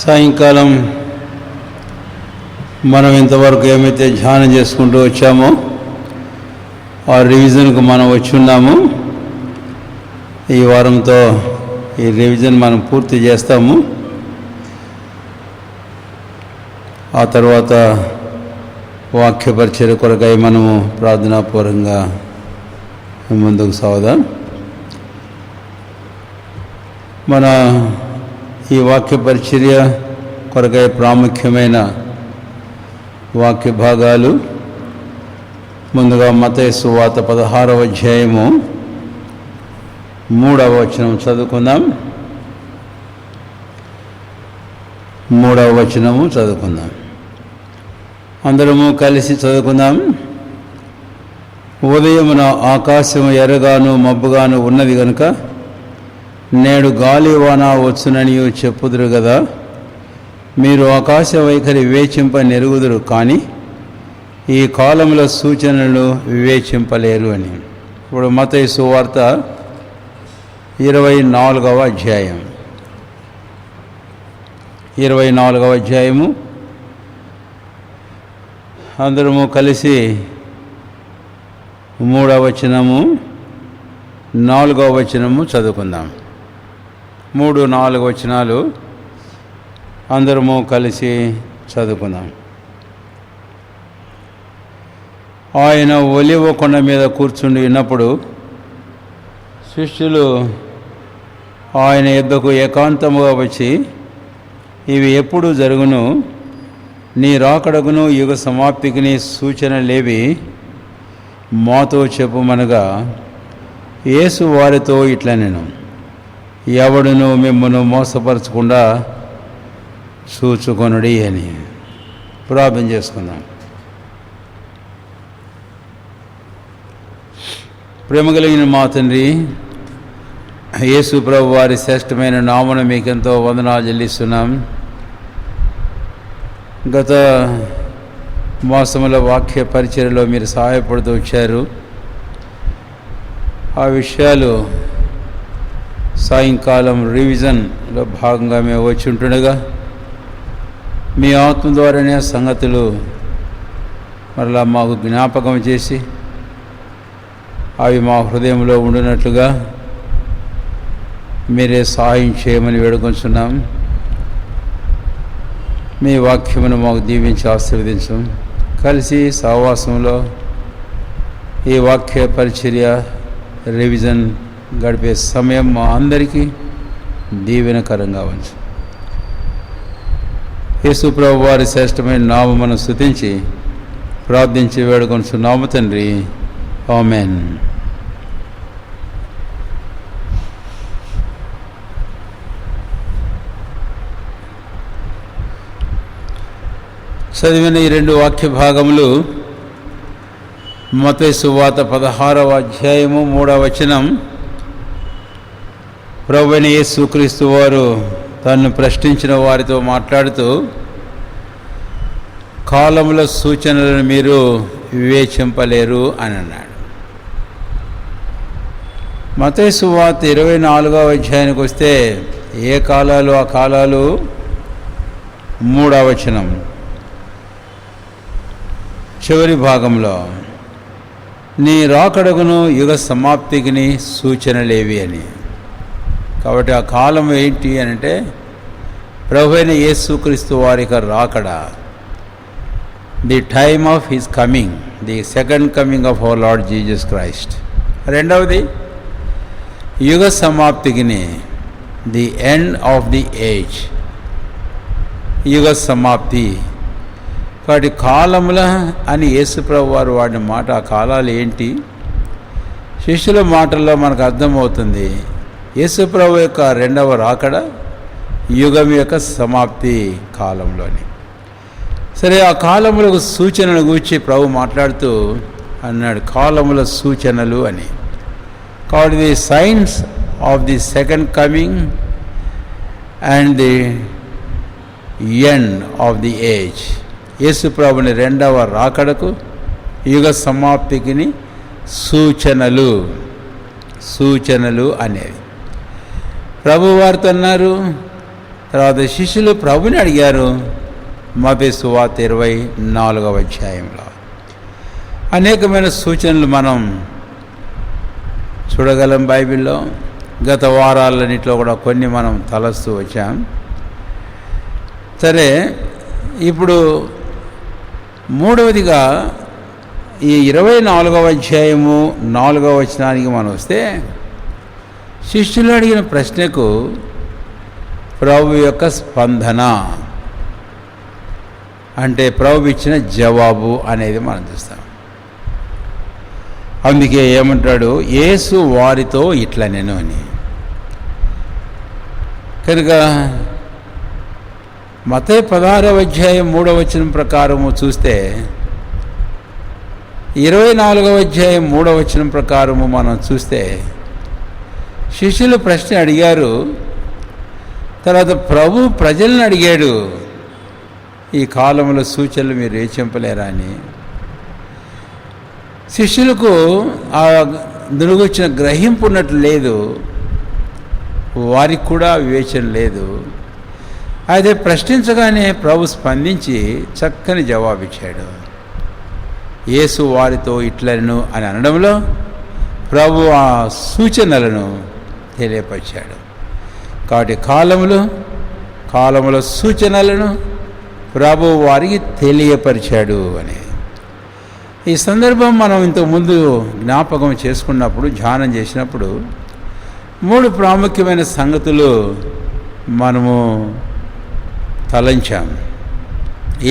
సాయంకాలం మనం ఇంతవరకు ఏమైతే ధ్యానం చేసుకుంటూ వచ్చామో ఆ రివిజన్కు మనం వచ్చి ఉన్నాము. ఈ వారంతో ఈ రివిజన్ మనం పూర్తి చేస్తాము. ఆ తర్వాత వాక్య పరిచర్య కొరకై మనము ప్రార్థనాపూర్వకంగా ముందుకు సాగుదాం. మన ఈ వాక్య పరిచర్య కొరకై ప్రాముఖ్యమైన వాక్య భాగాలు ముందుగా మత్తయి సువార్త 16వ అధ్యాయము 3వ వచనం చదువుకుందాం. 3వ వచనము చదువుకుందాం. అందరము కలిసి చదువుకుందాం. ఉదయమున ఆకాశం ఎర్రగాను మబ్బుగాను ఉన్నది గనుక నేడు గాలివాన వచ్చునని చెప్పుదురు కదా. మీరు ఆకాశ వైఖరి వివేచింప నెరుగుదురు, కానీ ఈ కాలంలో సూచనలు వివేచింపలేరు అని. ఇప్పుడు మత్తయి సువార్త 24వ అధ్యాయం 24వ అధ్యాయము అందరము కలిసి 3వ వచనము 4వ వచనము చదువుకుందాం. 3, 4 వచనాలు అందరము కలిసి చదువుకుందాం. ఆయన ఒలివ కొండ మీద కూర్చుండి ఉన్నప్పుడు శిష్యులు ఆయన యొద్దకు ఏకాంతముగా వచ్చి, ఇవి ఎప్పుడు జరుగును? నీ రాకడకును యుగ సమాప్తికి సూచనలేవి మాతో చెప్పుమనగా, యేసు వారితో ఇట్లనెను, ఎవడును మిమ్మల్ని మోసపరచకుండా చూచుకొనుడి అని. ప్రార్థన చేసుకుందాం. ప్రేమ కలిగిన మా తండ్రి, యేసు ప్రభు వారి శ్రేష్టమైన నామమున మీకెంతో వందనాలు చెల్లిస్తున్నాం. గత మాసముల వాక్య పరిచర్యలో మీరు సహాయపడుతూ వచ్చారు. ఆ విషయాలు సాయంకాలం రివిజన్లో భాగంగా మేము వచ్చి ఉంటుండగా మీ ఆత్మ ద్వారానే సంగతులు మరలా మాకు జ్ఞాపకం చేసి అవి మా హృదయంలో ఉండినట్లుగా మీరే సహాయం చేయమని వేడుకొంచున్నాం. మీ వాక్యమును మాకు దీవించి ఆశీర్వదించం. కలిసి సహవాసంలో ఈ వాక్య పరిచర్య రివిజన్ గడిపే సమయం మా అందరికీ దీవెనకరంగా ఉంచు. యేసు ప్రభు వారి శ్రేష్టమైన నామమును స్తుతించి ప్రార్థించి వేడుకొంచున్నాము తండ్రి, ఆమేన్. చదివిన ఈ 2 వాక్య భాగములు మత్తయి సువార్త 16వ అధ్యాయము 3వ వచనం. ప్రభువైన యేసుక్రీస్తు వారు తన్ను ప్రశ్నించిన వారితో మాట్లాడుతూ, కాలముల సూచనలను మీరు వివేచింపలేరు అని అన్నాడు. మత్తయి సువార్త 24వ అధ్యాయానికి వస్తే ఏ కాలాలు ఆ కాలాలు 3వ వచనం చివరి భాగంలో, నీ రాకడగును యుగ సమాప్తికి సూచనలేవి అని. కాబట్టి ఆ కాలం ఏంటి అని అంటే ప్రభువైన యేసుక్రీస్తు వారి రాకడ, the time of his coming, the second coming of our Lord Jesus Christ. రెండవది యుగ సమాప్తికి, the end of the age, యుగ సమాప్తి. కాబట్టి కాలముల అని యేసుప్రభు వారు వాడిన మాట, ఆ కాలాలు ఏంటి? శిష్యుల మాటల్లో మనకు అర్థమవుతుంది. యేసుప్రభు యొక్క రెండవ రాకడ యుగం యొక్క సమాప్తి కాలంలోని. సరే, ఆ కాలములకు సూచనల గురించి ప్రభు మాట్లాడుతూ అన్నాడు, కాలముల సూచనలు అని. కాబట్టి the signs of the second coming and the end of the age. యేసు ప్రభుని రెండవ రాకడకు యుగ సమాప్తికి సూచనలు అనేది ప్రభువారితో అన్నారు, తర్వాత శిష్యులు ప్రభుని అడిగారు. మత్తయి సువార్త 24వ అధ్యాయంలో అనేకమైన సూచనలు మనం చూడగలం బైబిల్లో. గత వారాలన్నింటిలో కూడా కొన్ని మనం తలస్తూ వచ్చాం. సరే, ఇప్పుడు మూడవదిగా ఈ 24వ అధ్యాయము 4వ వచనానికి మనం వస్తే, శిష్యులు అడిగిన ప్రశ్నకు ప్రభు యొక్క స్పందన, అంటే ప్రభు ఇచ్చిన జవాబు అనేది మనం చూస్తాం. అందుకే ఏమంటాడు, యేసు వారితో ఇట్లా నేను అని. కనుక మత్తయి 16వ అధ్యాయం 3వ వచనం ప్రకారము చూస్తే, 24వ అధ్యాయం 3వ వచనం ప్రకారము మనం చూస్తే, శిష్యులు ప్రశ్న అడిగారు. తర్వాత ప్రభు ప్రజలను అడిగాడు, ఈ కాలంలో సూచనలు మీరు ఏ చెంపలేరా అని. శిష్యులకు ఆ దురుగుచ్చిన గ్రహింపు ఉన్నట్లు లేదు, వారికి కూడా వివేచన లేదు. అయితే ప్రశ్నించగానే ప్రభు స్పందించి చక్కని జవాబిచ్చాడు. యేసు వారితో ఇట్లను అని అనడంలో ప్రభు ఆ సూచనలను తెలియపరిచాడు. కాబట్టి కాలములో సూచనలను ప్రభు వారికి తెలియపరిచాడు అని. ఈ సందర్భం మనం ఇంతకుముందు జ్ఞాపకం చేసుకున్నప్పుడు, ధ్యానం చేసినప్పుడు 3 ప్రాముఖ్యమైన సంగతులు మనము తలంచాం.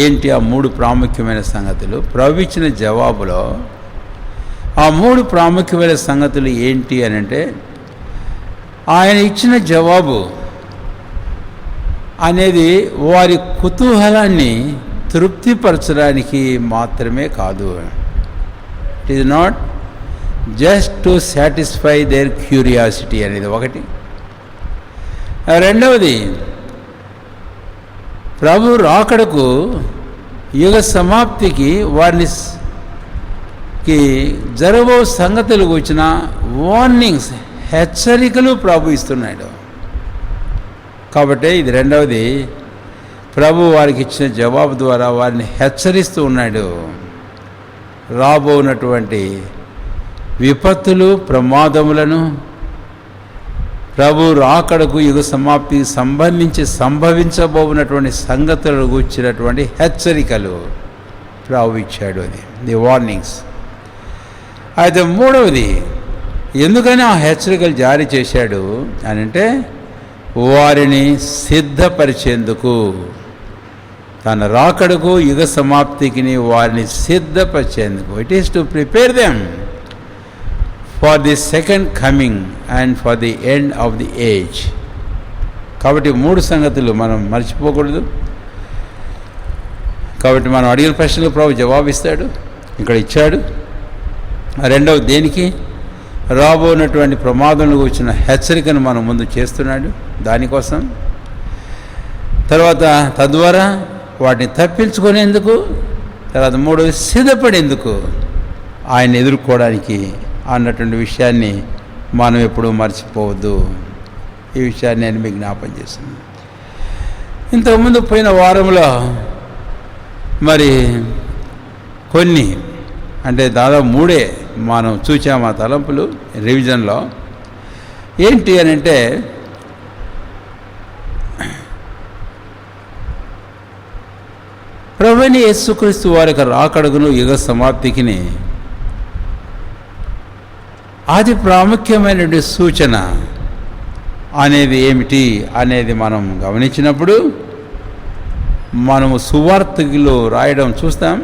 ఏంటి ఆ 3 ప్రాముఖ్యమైన సంగతులు? ప్రభు ఇచ్చిన జవాబులో ఆ 3 ప్రాముఖ్యమైన సంగతులు ఏంటి అని అంటే, ఆయన ఇచ్చిన జవాబు అనేది వారి కుతూహలాన్ని తృప్తిపరచడానికి మాత్రమే కాదు. It is not just to satisfy their curiosity అనేది ఒకటి. రెండవది, ప్రభు రాకడకు, యుగ సమాప్తికి వారిని జరగబో సంగతులకు వచ్చిన వార్నింగ్స్, హెచ్చరికలు ప్రభు ఇస్తున్నాడు. కాబట్టి ఇది రెండవది, ప్రభు వారికి ఇచ్చిన జవాబు ద్వారా వారిని హెచ్చరిస్తూ ఉన్నాడు. రాబోనటువంటి విపత్తులు, ప్రమాదములను, ప్రభు రాకడకు, యుగ సమాప్తికి సంభవించబోనటువంటి సంగతులను గురించినటువంటి హెచ్చరికలు ప్రభు ఇచ్చాడు. అది ది వార్నింగ్స్. అయితే మూడవది, ఎందుకని ఆ హెచ్చరికలు జారీ చేశాడు అని అంటే, వారిని సిద్ధపరిచేందుకు, తన రాకడకు, యుగ సమాప్తికి వారిని సిద్ధపరిచేందుకు. It is to prepare them for the second coming and for the end of the age. కాబట్టి 3 సంగతులు మనం మర్చిపోకూడదు. కాబట్టి మనం అడిగిన ప్రశ్నలకు ప్రభు జవాబిస్తాడు, ఇక్కడ ఇచ్చాడు. రెండవ, దేనికి? రాబోనటువంటి ప్రమాదంలో వచ్చిన హెచ్చరికను మనం ముందు చేస్తున్నాడు, దానికోసం. తర్వాత తద్వారా వాటిని తప్పించుకునేందుకు. తర్వాత 3, సిద్ధపడేందుకు, ఆయన ఎదుర్కోవడానికి అన్నటువంటి విషయాన్ని మనం ఎప్పుడూ మర్చిపోవద్దు. ఈ విషయాన్ని నేను మీకు జ్ఞాపకం చేస్తున్నాను. ఇంతకుముందు పోయిన వారంలో మరి కొన్ని, అంటే దాదాపు 3 మనం చూసాము ఆ తలంపులు రివిజన్లో. ఏంటి అని అంటే, ప్రభువైన యేసుక్రీస్తు వారి యొక్క రాకడకును, యుగ సమాప్తికిని అతి ప్రాముఖ్యమైనటువంటి సూచన అనేది ఏమిటి అనేది మనం గమనించినప్పుడు, మనము సువార్తికులు రాయడం చూస్తాం.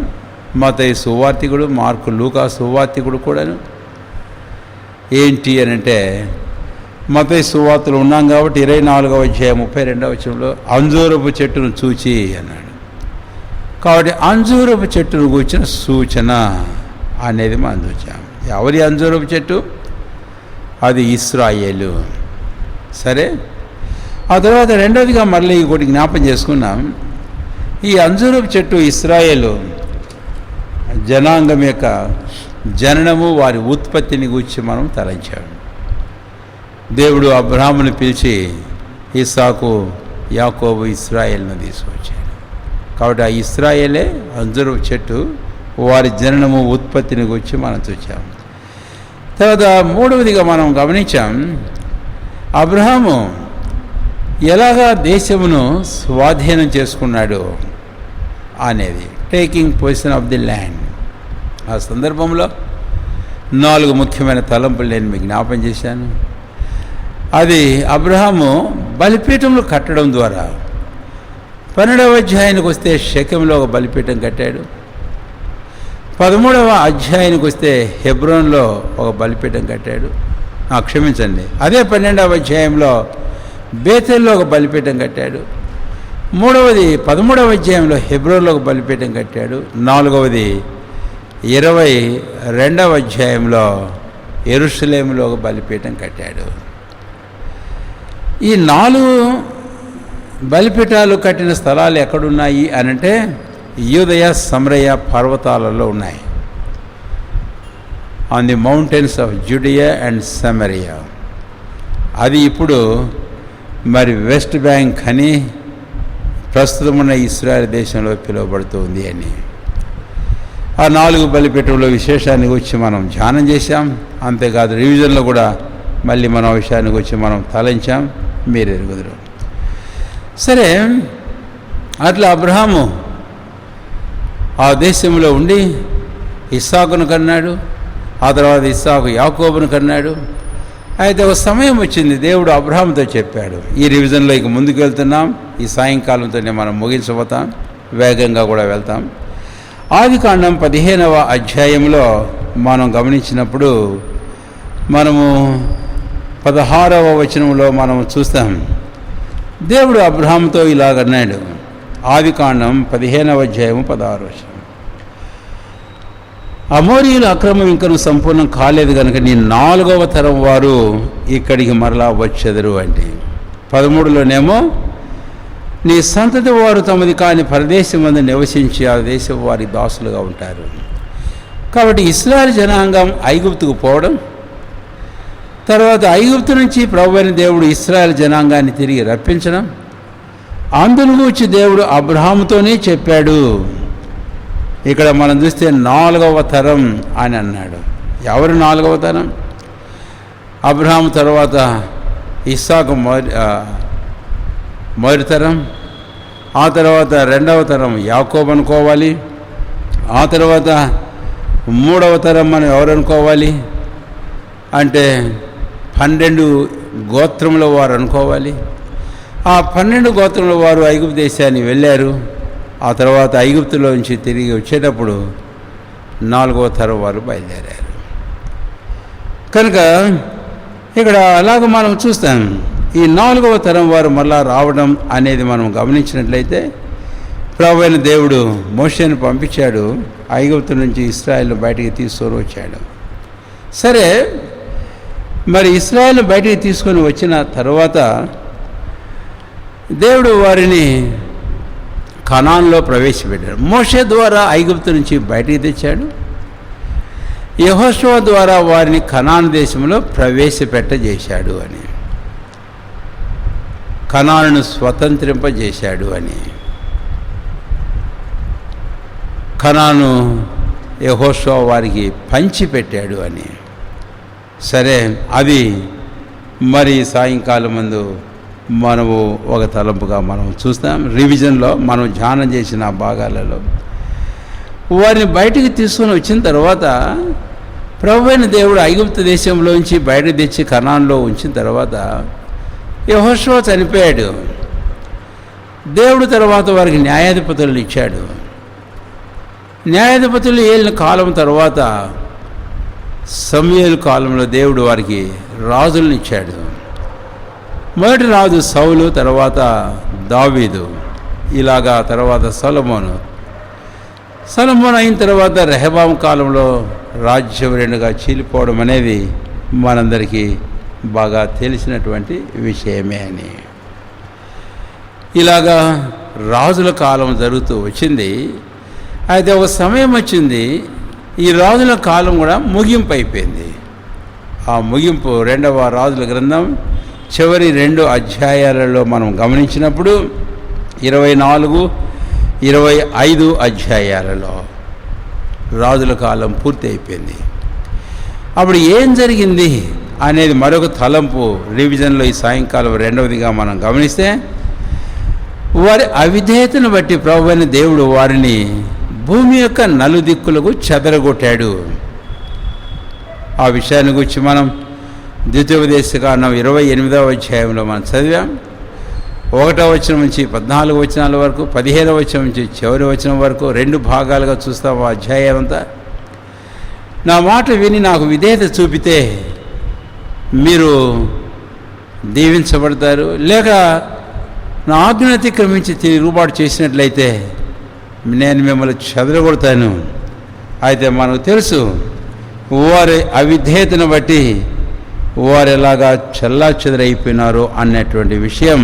మత్తయి సువార్తికుడు, మార్కు, లూకా సువార్తికుడు కూడాను. ఏంటి అని అంటే, మత్తయి సువార్తలు ఉన్నాం కాబట్టి 24వ అధ్యాయం 32వ వచనంలో అంజూరపు చెట్టును చూచి అన్నాడు. కాబట్టి అంజూరపు చెట్టును కూర్చిన సూచన అనేది మనం చూచాం. ఎవరి అంజూరపు చెట్టు? అది ఇశ్రాయేలు. సరే, ఆ తర్వాత రెండవదిగా మళ్ళీ ఇంకోటి జ్ఞాపం చేసుకున్నాం. ఈ అంజూరపు చెట్టు ఇశ్రాయేలు జనాంగం యొక్క జననము, వారి ఉత్పత్తిని గురించి మనం తలంచాడు. దేవుడు అబ్రాహామును పిలిచి, ఇస్సాకు, యాకోబు ఇశ్రాయేలును తీసుకొచ్చాడు. కాబట్టి ఆ ఇశ్రాయేలే అంజూరపు చెట్టు, వారి జననము ఉత్పత్తిని గురించి మనం చూచాం. తర్వాత మూడవదిగా మనం గమనించాం, అబ్రహాము ఎలాగా దేశమును స్వాధీనం చేసుకున్నాడు అనేది, taking position of the land. ఆ సందర్భంలో 4 ముఖ్యమైన తలంపులు నేను మీకు జ్ఞాపం చేశాను. అది అబ్రహాము బలిపీఠంలో కట్టడం ద్వారా, 12వ అధ్యాయానికి వస్తే షెకెంలో ఒక బలిపీఠం కట్టాడు. 13వ అధ్యాయానికి వస్తే హెబ్రోన్లో ఒక బలిపీఠం కట్టాడు. క్షమించండి, అదే 12వ అధ్యాయంలో బేతెల్లో ఒక బలిపీఠం కట్టాడు. 13వ అధ్యాయంలో హెబ్రోన్లో ఒక బలిపీఠం కట్టాడు. 4వది 22వ అధ్యాయంలో యెరూషలేములో ఒక బలిపీఠం కట్టాడు. ఈ 4 బలిపీఠాలు కట్టిన స్థలాలు ఎక్కడున్నాయి అనంటే యూదయ సమరయ పర్వతాలలో ఉన్నాయి. On the mountains of Judea and Samaria. అది ఇప్పుడు మరి వెస్ట్ బ్యాంక్ అని ప్రస్తుతమున్న ఇశ్రాయేల్ దేశంలో పిలువబడుతుంది అని. ఆ 4 బలిపీఠంలో విశేషాన్ని గురించి మనం ధ్యానం చేశాం. అంతేకాదు రివిజన్లో కూడా మళ్ళీ మనం విషయాన్ని గురించి మనం తలంచాం, మీరు ఎరుగుదురు. సరే, అట్లా అబ్రహాము ఆ దేశంలో ఉండి ఇస్సాకును కన్నాడు. ఆ తర్వాత ఇస్సాకు యాకోబును కన్నాడు. అయితే ఒక సమయం వచ్చింది, దేవుడు అబ్రహాముతో చెప్పాడు. ఈ రివిజన్లో ఇక ముందుకు వెళ్తున్నాం. ఈ సాయంకాలంతోనే మనం ముగించబోతాం, వేగంగా కూడా వెళ్తాం. ఆదికాండం 15వ అధ్యాయంలో మనం గమనించినప్పుడు మనము 16వ వచనంలో మనం చూస్తాం. దేవుడు అబ్రహాముతో ఇలాగన్నాడు. ఆదికాండం 15వ అధ్యాయము 16వ వచనం. అమోరీయుల అక్రమం ఇంకను సంపూర్ణం కాలేదు కనుక నీ 4వ తరం వారు ఇక్కడికి మరలా వచ్చెదరు అంటే, 13లోనేమో నీ సంతతి వారు తమది కాని పరదేశమందు నివసించి ఆ దేశం వారి దాసులుగా ఉంటారు. కాబట్టి ఇశ్రాయేలు జనాంగం ఐగుప్తుకు పోవడం, తర్వాత ఐగుప్తు నుంచి ప్రభువైన దేవుడు ఇశ్రాయేలు జనాంగాన్ని తిరిగి రప్పించడం, అందును గూర్చి దేవుడు అబ్రహాముతోనే చెప్పాడు. ఇక్కడ మనం చూస్తే 4వ తరం అని అన్నాడు. ఎవరు 4వ తరం? అబ్రహాము తర్వాత ఇస్సాకు మొదటి తరం, ఆ తర్వాత 2వ తరం యాకోబు అనుకోవాలి, ఆ తర్వాత 3వ తరం మనం ఎవరు అనుకోవాలి అంటే 12 గోత్రముల వారు అనుకోవాలి. ఆ 12 గోత్రముల వారు ఐగుప్తు దేశాన్ని వెళ్ళారు. ఆ తర్వాత ఐగుప్తులో నుంచి తిరిగి వచ్చేటప్పుడు 4వ తరం వారు బయలుదేరారు. కనుక ఇక్కడ అలాగ మనం చూస్తాం. ఈ 4వ తరం వారు మళ్ళా రావడం అనేది మనం గమనించినట్లయితే, ప్రభువైన దేవుడు మోషేను పంపించాడు, ఐగుప్తు నుంచి ఇశ్రాయేలును బయటికి తీసుకొని వచ్చాడు. సరే, మరి ఇశ్రాయేలును బయటికి తీసుకొని వచ్చిన తర్వాత దేవుడు వారిని కనాన్లో ప్రవేశపెట్టాడు. మోషే ద్వారా ఐగుప్తు నుంచి బయటికి తెచ్చాడు. యెహోషువ ద్వారా వారిని కనాను దేశంలో ప్రవేశపెట్టజేశాడు అని, కనానును స్వతంత్రింపజేశాడు అని. కనాను యెహోషువ వారికి పంచిపెట్టాడు అని. సరే, అది మరి సాయంకాలం ముందు మనము ఒక తలంపుగా మనం చూస్తాం. రివిజన్లో మనం ధ్యానం చేసిన భాగాలలో వారిని బయటికి తీసుకొని వచ్చిన తర్వాత ప్రభువైన దేవుడు ఐగుప్తు దేశంలోంచి బయటకు తెచ్చి కనాన్లో ఉంచిన తర్వాత యెహోషువ చనిపోయాడు. దేవుడు తర్వాత వారికి న్యాయాధిపతులను ఇచ్చాడు. న్యాయాధిపతులు ఏలిన కాలం తర్వాత సమూయేలు కాలంలో దేవుడు వారికి రాజులను ఇచ్చాడు. మొదటి రాజు సౌలు, తర్వాత దావీదు, ఇలాగా తర్వాత సొలొమోను అయిన తర్వాత రెహబాము కాలంలో రాజ్యం 2గా చీలిపోవడం అనేది మనందరికీ బాగా తెలిసినటువంటి విషయమే అని. ఇలాగా రాజుల కాలం జరుగుతూ వచ్చింది. అయితే ఒక సమయం వచ్చింది, ఈ రాజుల కాలం కూడా ముగింపు అయిపోయింది. ఆ ముగింపు 2వ రాజుల గ్రంథం చివరి 2 అధ్యాయాలలో మనం గమనించినప్పుడు 24, 25 అధ్యాయాలలో రాజుల కాలం పూర్తి అయిపోయింది. అప్పుడు ఏం జరిగింది అనేది మరొక తలంపు రివిజన్లో ఈ సాయంకాలం 2వదిగా మనం గమనిస్తే, వారి అవిధేయతను బట్టి ప్రభువైన దేవుడు వారిని భూమి యొక్క నలుదిక్కులకు చెదరగొట్టాడు. ఆ విషయాన్ని గురించి మనం ద్వితీయోపదేశకాండం 28వ అధ్యాయంలో మనం చదివాం. 1వ వచనం నుంచి 14 వచనాల వరకు, 15వ వచనం నుంచి చివరి వచనం వరకు 2 భాగాలుగా చూస్తాం ఆ అధ్యాయం అంతా. నా మాట విని నాకు విధేయత చూపితే మీరు దీవించబడతారు, లేక నా ఆజ్ఞను అతిక్రమించి తిరుగుబాటు చేసినట్లయితే నేను మిమ్మల్ని చెదరగొడతాను. అయితే మనకు తెలుసు వారి అవిధేయతను బట్టి వారు ఎలాగా చెల్లాచెదరైపోయినారో అన్నటువంటి విషయం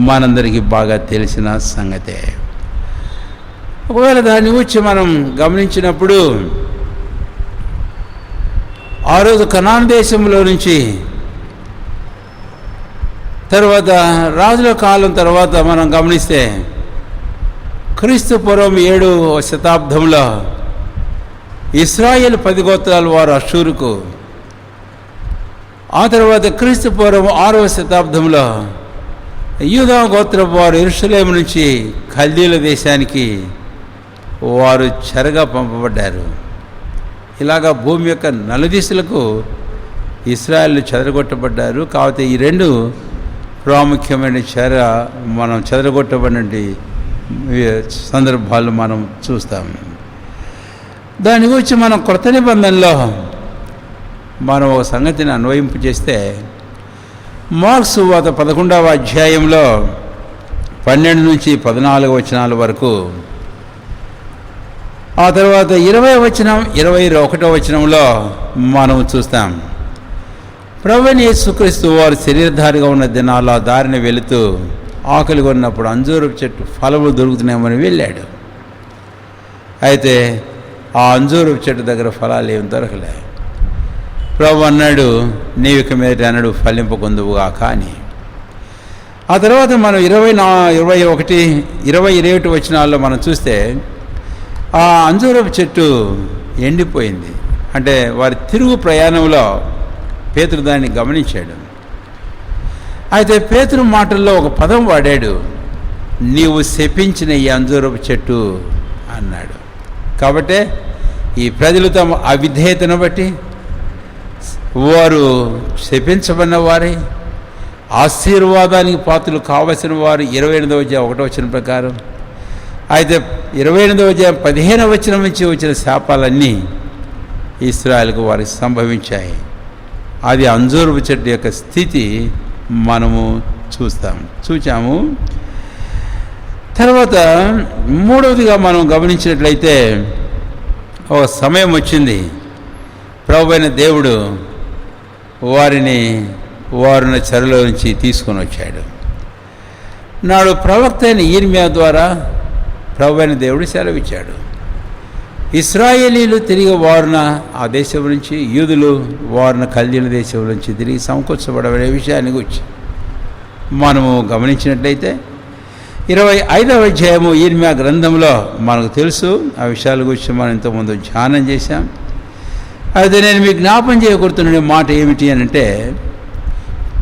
మనందరికీ బాగా తెలిసిన సంగతే. ఒకవేళ దాన్ని గురించి మనం గమనించినప్పుడు, ఆ రోజు కనాన్ దేశంలో నుంచి తర్వాత రాజుల కాలం తర్వాత మనం గమనిస్తే క్రీస్తు పూర్వం 7వ శతాబ్దంలో ఇశ్రాయేలు 10 గోత్రాల వారు అషూరుకు, ఆ తర్వాత క్రీస్తు పూర్వం 6వ శతాబ్దంలో యూదా గోత్రపు వారు యెరూషలేము నుంచి కల్దీల దేశానికి వారు చెరగా పంపబడ్డారు. ఇలాగా భూమి యొక్క నలుదిశలకు ఇశ్రాయేలు చెదరగొట్టబడ్డారు. కాబట్టి ఈ 2 ప్రాముఖ్యమైన మనం చెదరగొట్టబడిన సందర్భాలు మనం చూస్తాం. దాని గురించి మనం కొత్త నిబంధనలో మనం ఒక సంగతిని అన్వయింపు చేస్తే, మార్కు సువార్త 11వ అధ్యాయంలో 12 నుంచి 14 వచనాల వరకు, ఆ తర్వాత 20వ వచనం 21వ వచనంలో మనం చూస్తాం. ప్రభువైన యేసుక్రీస్తు వారు శరీరధారిగా ఉన్న దినాల దారిని వెళుతూ ఆకలిగా ఉన్నప్పుడు అంజూరపు చెట్టు ఫలములు దొరుకుతున్నామని వెళ్ళాడు. అయితే ఆ అంజూరపు చెట్టు దగ్గర ఫలాలు ఏమి దొరకలే. ప్రభు అన్నాడు, నీవు ఇక మీద అన్నాడు ఫలింపకొందువుగా. కానీ ఆ తర్వాత మనం 21, 20 వచనాల్లో మనం చూస్తే ఆ అంజూరపు చెట్టు ఎండిపోయింది. అంటే వారి తిరుగు ప్రయాణంలో పేతురు దాన్ని గమనించాడు. అయితే పేతురు మాటల్లో ఒక పదం వాడాడు, నీవు శపించిన ఈ అంజూరపు చెట్టు అన్నాడు. కాబట్టి ఈ ప్రజలు తమ అవిధేయతను బట్టి వారు శపించబడిన వారే, ఆశీర్వాదానికి పాత్రలు కావలసిన వారు 28వ అధ్యాయం 1వ వచనం ప్రకారం. అయితే 28వ అధ్యాయం 15వ వచనం నుంచి వచ్చిన శాపాలన్నీ ఇశ్రాయేలుకు వారికి సంభవించాయి. అది అంజూరపు చెట్టు యొక్క స్థితి మనము చూచాము. తర్వాత 3వదిగా మనం గమనించినట్లయితే, ఒక సమయం వచ్చింది, ప్రభువైన దేవుడు వారిని చెరలో నుంచి తీసుకొని వచ్చాడు. నాడు ప్రవక్త అయిన యిర్మీయా ద్వారా ప్రభువైన దేవుడు సెలవిచ్చాడు. ఇశ్రాయేలీలు తిరిగి వారిన ఆ దేశం నుంచి, యూదులు వారిన కల్దీల దేశం నుంచి తిరిగి సమకూర్చబడే విషయాన్ని గురించి మనము గమనించినట్లయితే 25వ అధ్యాయము యిర్మీయా గ్రంథంలో మనకు తెలుసు. ఆ విషయాల గురించి మనం ఇంతకుముందు ధ్యానం చేశాం. అయితే నేను మీకు జ్ఞాపం చేయకూడుతున్న మాట ఏమిటి అని అంటే,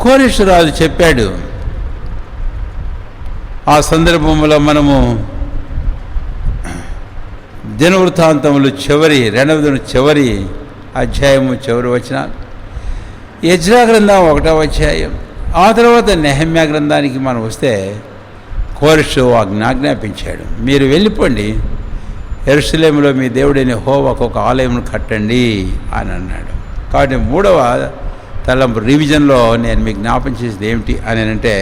కోరెషు రాజు చెప్పాడు. ఆ సందర్భంలో మనము దినవృత్తాంతములు చివరి అధ్యాయము చివరి వచనాలు, ఎజ్రా గ్రంథం 1వ అధ్యాయం, ఆ తర్వాత నెహెమ్యా గ్రంథానికి మనం వస్తే కోరెషు ఆజ్ఞాపించాడు, మీరు వెళ్ళిపోండి, యెరూషలేములో మీ దేవుడైన యెహోవాకు ఒక ఆలయం కట్టండి అని అన్నాడు. కాబట్టి 3వ తలంపు రివిజన్లో నేను మీకు జ్ఞాపం చేసేది ఏమిటి అని అంటే,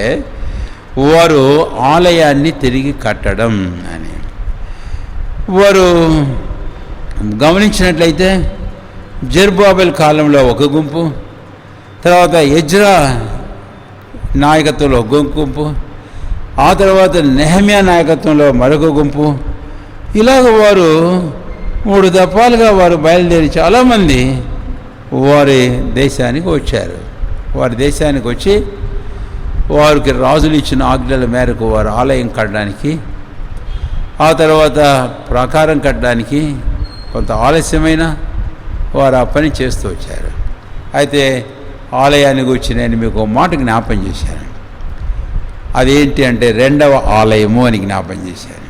వారు ఆలయాన్ని తిరిగి కట్టడం అని. వారు గమనించినట్లయితే జెరుబ్బాబెల్ కాలంలో ఒక గుంపు, తర్వాత ఎజ్రా నాయకత్వంలో ఒక గుంపు, ఆ తర్వాత నెహెమ్యా నాయకత్వంలో మరొక గుంపు, ఇలాగ వారు 3 దఫాలుగా వారు బయలుదేరి చాలామంది వారి దేశానికి వచ్చారు. వారి దేశానికి వచ్చి వారికి రాజులు ఇచ్చిన ఆజ్ఞల మేరకు వారు ఆలయం కట్టడానికి, ఆ తర్వాత ప్రాకారం కట్టడానికి కొంత ఆలస్యమైన వారు ఆ పని చేస్తూ వచ్చారు. అయితే ఆలయానికి వచ్చి నేను మీకు ఒక మాట జ్ఞాపం చేశాను. అదేంటి అంటే రెండవ ఆలయము అని జ్ఞాపం చేశాను.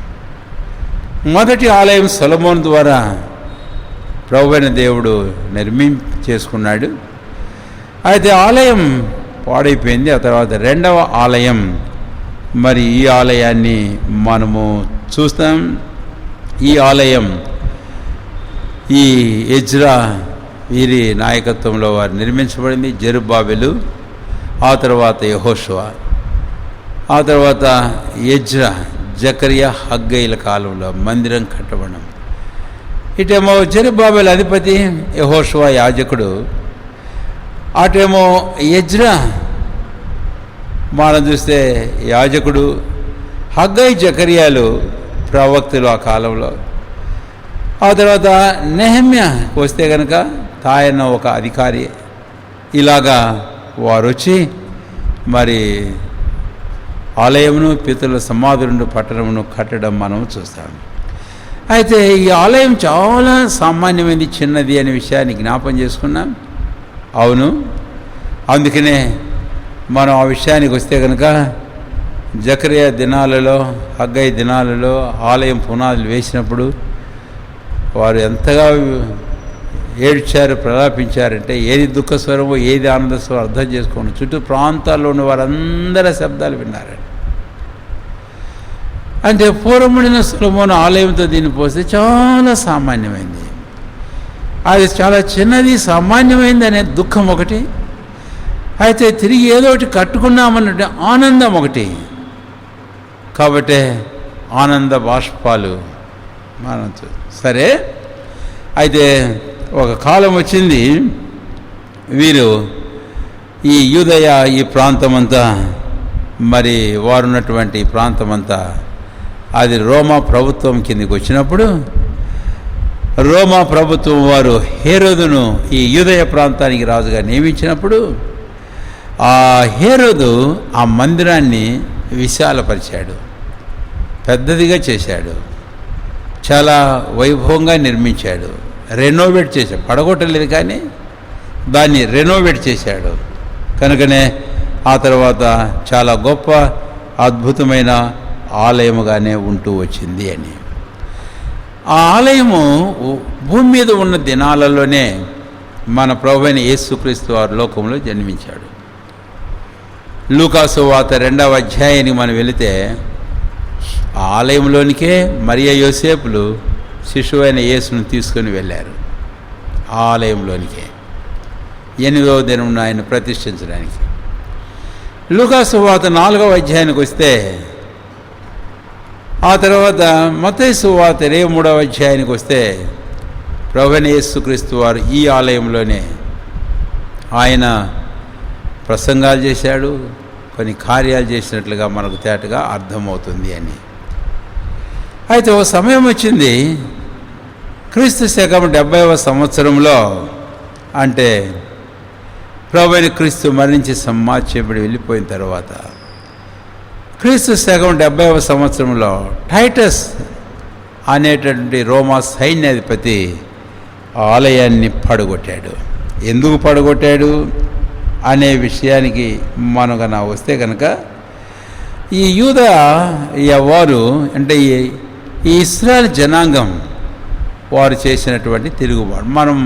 మొదటి ఆలయం సొలొమోను ద్వారా ప్రభువైన దేవుడు చేసుకున్నాడు. అయితే ఆలయం పాడైపోయింది. ఆ తర్వాత రెండవ ఆలయం, మరి ఈ ఆలయాన్ని మనము చూస్తాం. ఈ ఆలయం ఈ ఎజ్రా వీరి నాయకత్వంలో వారు నిర్మించబడింది. జెరుబ్బాబెలు, ఆ తర్వాత యెహోషువ, ఆ తర్వాత ఎజ్రా, జకరియా, హగ్గయిల కాలంలో మందిరం కట్టబడం. ఇటేమో జెరుబ్బాబెలు అధిపతి, యెహోషువ యాజకుడు, అటేమో ఎజ్రా మనం చూస్తే యాజకుడు, హగ్గయి, జకరియాలు ప్రవక్తలు ఆ కాలంలో. ఆ తర్వాత నెహెమ్యాకు వస్తే కనుక తాయన ఒక అధికారి. ఇలాగా వారు వచ్చి మరి ఆలయమును, పితరుల సమాధులను, పట్టణమును కట్టడం మనం చూస్తాం. అయితే ఈ ఆలయం చాలా సామాన్యమైనది, చిన్నది అనే విషయాన్ని జ్ఞాపం చేసుకున్నాం. అవును, అందుకనే మనం ఆ విషయానికి వస్తే కనుక జకరియా దినాలలో, హగ్గయి దినాలలో ఆలయం పునాదులు వేసినప్పుడు వారు ఎంతగా ఏడ్చారు, ప్రలాపించారంటే ఏది దుఃఖస్వరమో ఏది ఆనంద స్వరం అర్థం చేసుకోండి. చుట్టూ ప్రాంతాల్లో ఉన్న వారందరూ శబ్దాలు విన్నారండి. అంటే పూర్వముడిన సొలొమోను ఆలయంతో దీన్ని పోస్తే చాలా సామాన్యమైంది. అది చాలా చిన్నది, సామాన్యమైంది అనే దుఃఖం ఒకటి, అయితే తిరిగి ఏదో ఒకటి కట్టుకున్నామన్నట్టు ఆనందం ఒకటి. కాబట్టి ఆనంద బాష్పాలు మనం సరే. అయితే ఒక కాలం వచ్చింది, వీరు ఈ యూదయ ఈ ప్రాంతమంతా, మరి వారున్నటువంటి ప్రాంతమంతా అది రోమా ప్రభుత్వం కిందకి వచ్చినప్పుడు, రోమా ప్రభుత్వం వారు హేరోదును ఈ యూదయ ప్రాంతానికి రాజుగా నియమించినప్పుడు, ఆ హేరోదు ఆ మందిరాన్ని విశాలపరిచాడు, పెద్దదిగా చేశాడు, చాలా వైభవంగా నిర్మించాడు, రెనోవేట్ చేశాడు. పడగొట్టలేదు కానీ దాన్ని రెనోవేట్ చేశాడు. కనుకనే ఆ తర్వాత చాలా గొప్ప అద్భుతమైన ఆలయముగానే ఉంటూ వచ్చింది అని. ఆ ఆలయము భూమి మీద ఉన్న దినాలలోనే మన ప్రభువైన యేసుక్రీస్తు వారు లోకంలో జన్మించాడు. లూకా సువార్త 2వ అధ్యాయానికి మనం వెళితే ఆ ఆలయంలోనికే మరియ యోసేపులు శిశువైన యేసును తీసుకొని వెళ్ళారు. ఆ ఆలయంలోనికే 8వ దినం ఆయన ప్రతిష్ఠించడానికి. లూకా సువార్త 4వ అధ్యాయానికి వస్తే, ఆ తర్వాత మత్తయి సువార్త 23వ అధ్యాయానికి వస్తే ప్రభువైన యేసుక్రీస్తు వారు ఈ ఆలయంలోనే ఆయన ప్రసంగాలు చేశాడు, కొన్ని కార్యాలు చేసినట్లుగా మనకు తేటగా అర్థమవుతుంది అని. అయితే ఓ సమయం వచ్చింది, క్రీస్తు శకం 70వ సంవత్సరంలో, అంటే ప్రభువైన క్రీస్తు మరణించి సమాధి చేయబడి వెళ్ళిపోయిన తర్వాత క్రీస్తు శకం 70వ సంవత్సరంలో టైటస్ అనేటటువంటి రోమా సైన్యాధిపతి ఆలయాన్ని పడగొట్టాడు. ఎందుకు పడగొట్టాడు అనే విషయానికి మనం కన్నా వస్తే కనుక, ఈ యూదయ వారు అంటే ఈ ఇశ్రాయేలు జనాంగం వారు చేసినటువంటి తిరుగుబాటు మనం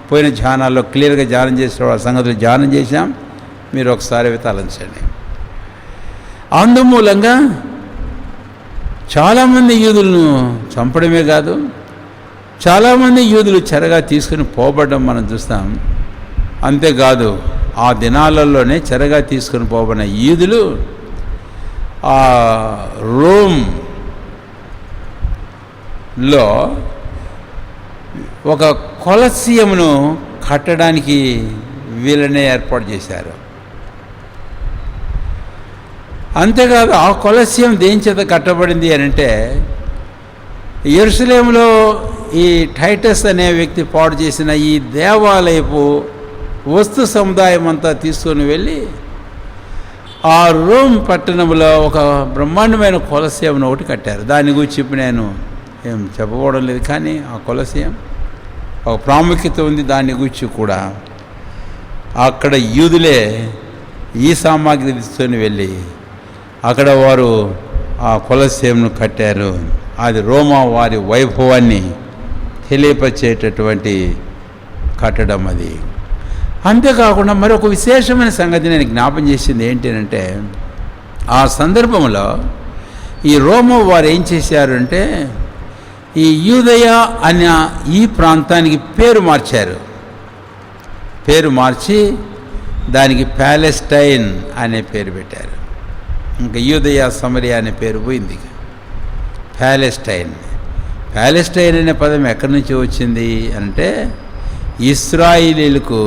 పోయిన ధ్యానాల్లో క్లియర్గా ధ్యానం చేసిన సంగతులు ధ్యానం చేశాం. మీరు ఒకసారి తలంచండి. అందుమూలంగా చాలామంది యూదులను చంపడమే కాదు, చాలామంది యూదులు చెరగా తీసుకుని పోబడడం మనం చూస్తాం. అంతేకాదు, ఆ దినాలలోనే చెరగా తీసుకుని పోబడిన యూదులు ఆ రోమ్లో ఒక కొలసియంను కట్టడానికి వీళ్ళనే ఏర్పాటు చేశారు. అంతేకాదు, ఆ కొలసియం దేని చేత కట్టబడింది అని అంటే, యెరూషలేములో ఈ టైటస్ అనే వ్యక్తి పాడు చేసిన ఈ దేవాలయపు వస్తు సముదాయం అంతా తీసుకొని వెళ్ళి ఆ రోమ్ పట్టణంలో ఒక బ్రహ్మాండమైన కొలసీయం ఒకటి కట్టారు. దాని గురించి ఇప్పుడు నేను ఏం చెప్పబోవడం లేదు, కానీ ఆ కొలసీయం ఒక ప్రాముఖ్యత ఉంది. దాని గురించి కూడా అక్కడ యూదులే ఈ సామాగ్రి తీసుకొని వెళ్ళి అక్కడ వారు ఆ కొలసీయంను కట్టారు. అది రోమా వారి వైభవాన్ని తెలియపరిచేటటువంటి కట్టడం అది. అంతేకాకుండా మరొక విశేషమైన సంగతి నేను జ్ఞాపం చేసింది ఏంటంటే, ఆ సందర్భంలో ఈ రోమా వారు ఏం చేశారంటే ఈ యూదయ అనే ఈ ప్రాంతానికి పేరు మార్చారు. పేరు మార్చి దానికి ప్యాలెస్టైన్ అనే పేరు పెట్టారు. ఇంకా యూదయ సమరియా అనే పేరు పోయింది. ప్యాలెస్టైన్ అనే పదం ఎక్కడి నుంచి వచ్చింది అంటే, ఇశ్రాయేలీలకు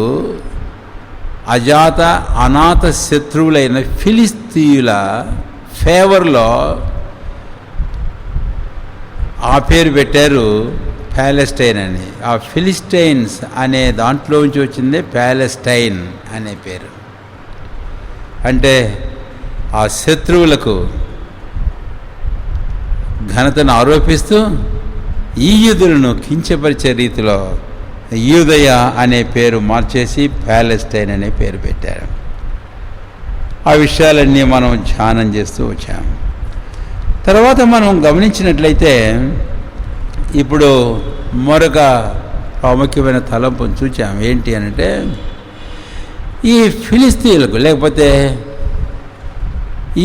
అనాథ శత్రువులైన ఫిలిస్తీయుల ఫేవర్లో ఆ పేరు పెట్టారు, ప్యాలెస్టైన్ అని. ఆ ఫిలిస్టైన్స్ అనే దాంట్లో నుంచి వచ్చిందే ప్యాలెస్టైన్ అనే పేరు. అంటే ఆ శత్రువులకు ఘనతను ఆరోపిస్తూ ఈ యూదులను కించపరిచే రీతిలో యూదయ అనే పేరు మార్చేసి ప్యాలెస్టైన్ అనే పేరు పెట్టారు. ఆ విషయాలన్నీ మనం ధ్యానం చేస్తూ వచ్చాము. తర్వాత మనం గమనించినట్లయితే ఇప్పుడు మరొక ప్రాముఖ్యమైన తలంపును చూచాం. ఏంటి అంటే, ఈ ఫిలిస్తీన్లకు లేకపోతే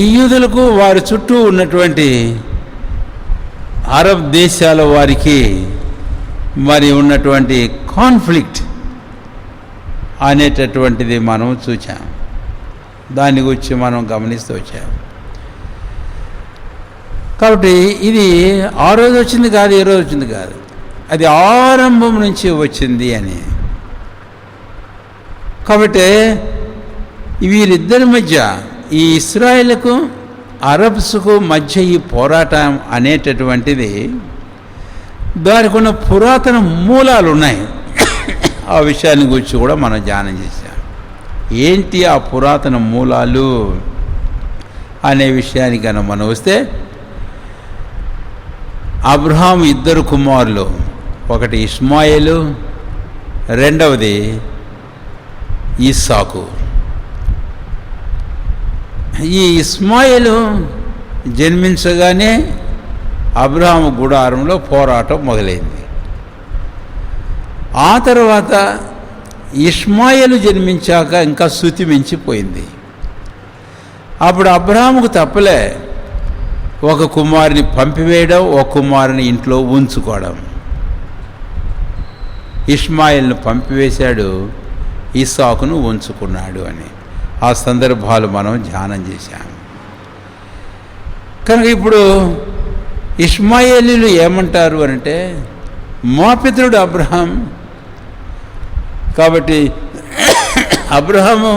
ఈ యూదులకు వారి చుట్టూ ఉన్నటువంటి అరబ్ దేశాల వారికి మరి ఉన్నటువంటి కాన్ఫ్లిక్ట్ అనేటటువంటిది మనం చూచాం. దాని గురించి మనం గమనిస్తూ వచ్చాం. కాబట్టి ఇది ఆ రోజు వచ్చింది కాదు, ఏ రోజు వచ్చింది కాదు, అది ఆరంభం నుంచి వచ్చింది అని. కాబట్టి వీరిద్దరి మధ్య, ఈ ఇశ్రాయేలుకు అరబ్స్కు మధ్య ఈ పోరాటం అనేటటువంటిది దానికి ఉన్న పురాతన మూలాలు ఉన్నాయి. ఆ విషయాన్ని గురించి కూడా మనం ధ్యానం చేశాం. ఏంటి ఆ పురాతన మూలాలు అనే విషయానికి కనుక మనం వస్తే, అబ్రహాము ఇద్దరు కుమారులు, ఒకటి ఇష్మాయేలు, రెండవది ఇస్సాకు. ఈ ఇష్మాయేలు జన్మించగానే అబ్రహాము గుడారంలో పోరాటం మొదలైంది. ఆ తర్వాత ఇష్మాయేలు జన్మించాక ఇంకా శృతి మించిపోయింది. అప్పుడు అబ్రహాముకు తప్పలే ఒక కుమారుని పంపివేయడం, ఒక కుమారుని ఇంట్లో ఉంచుకోవడం. ఇష్మాయేల్ను పంపివేశాడు, ఇస్సాకును ఉంచుకున్నాడు అని ఆ సందర్భాలు మనం ధ్యానం చేశాము. కనుక ఇప్పుడు ఇష్మాయేలీలు ఏమంటారు అంటే, మా పితరుడు అబ్రహాం, కాబట్టి అబ్రహాము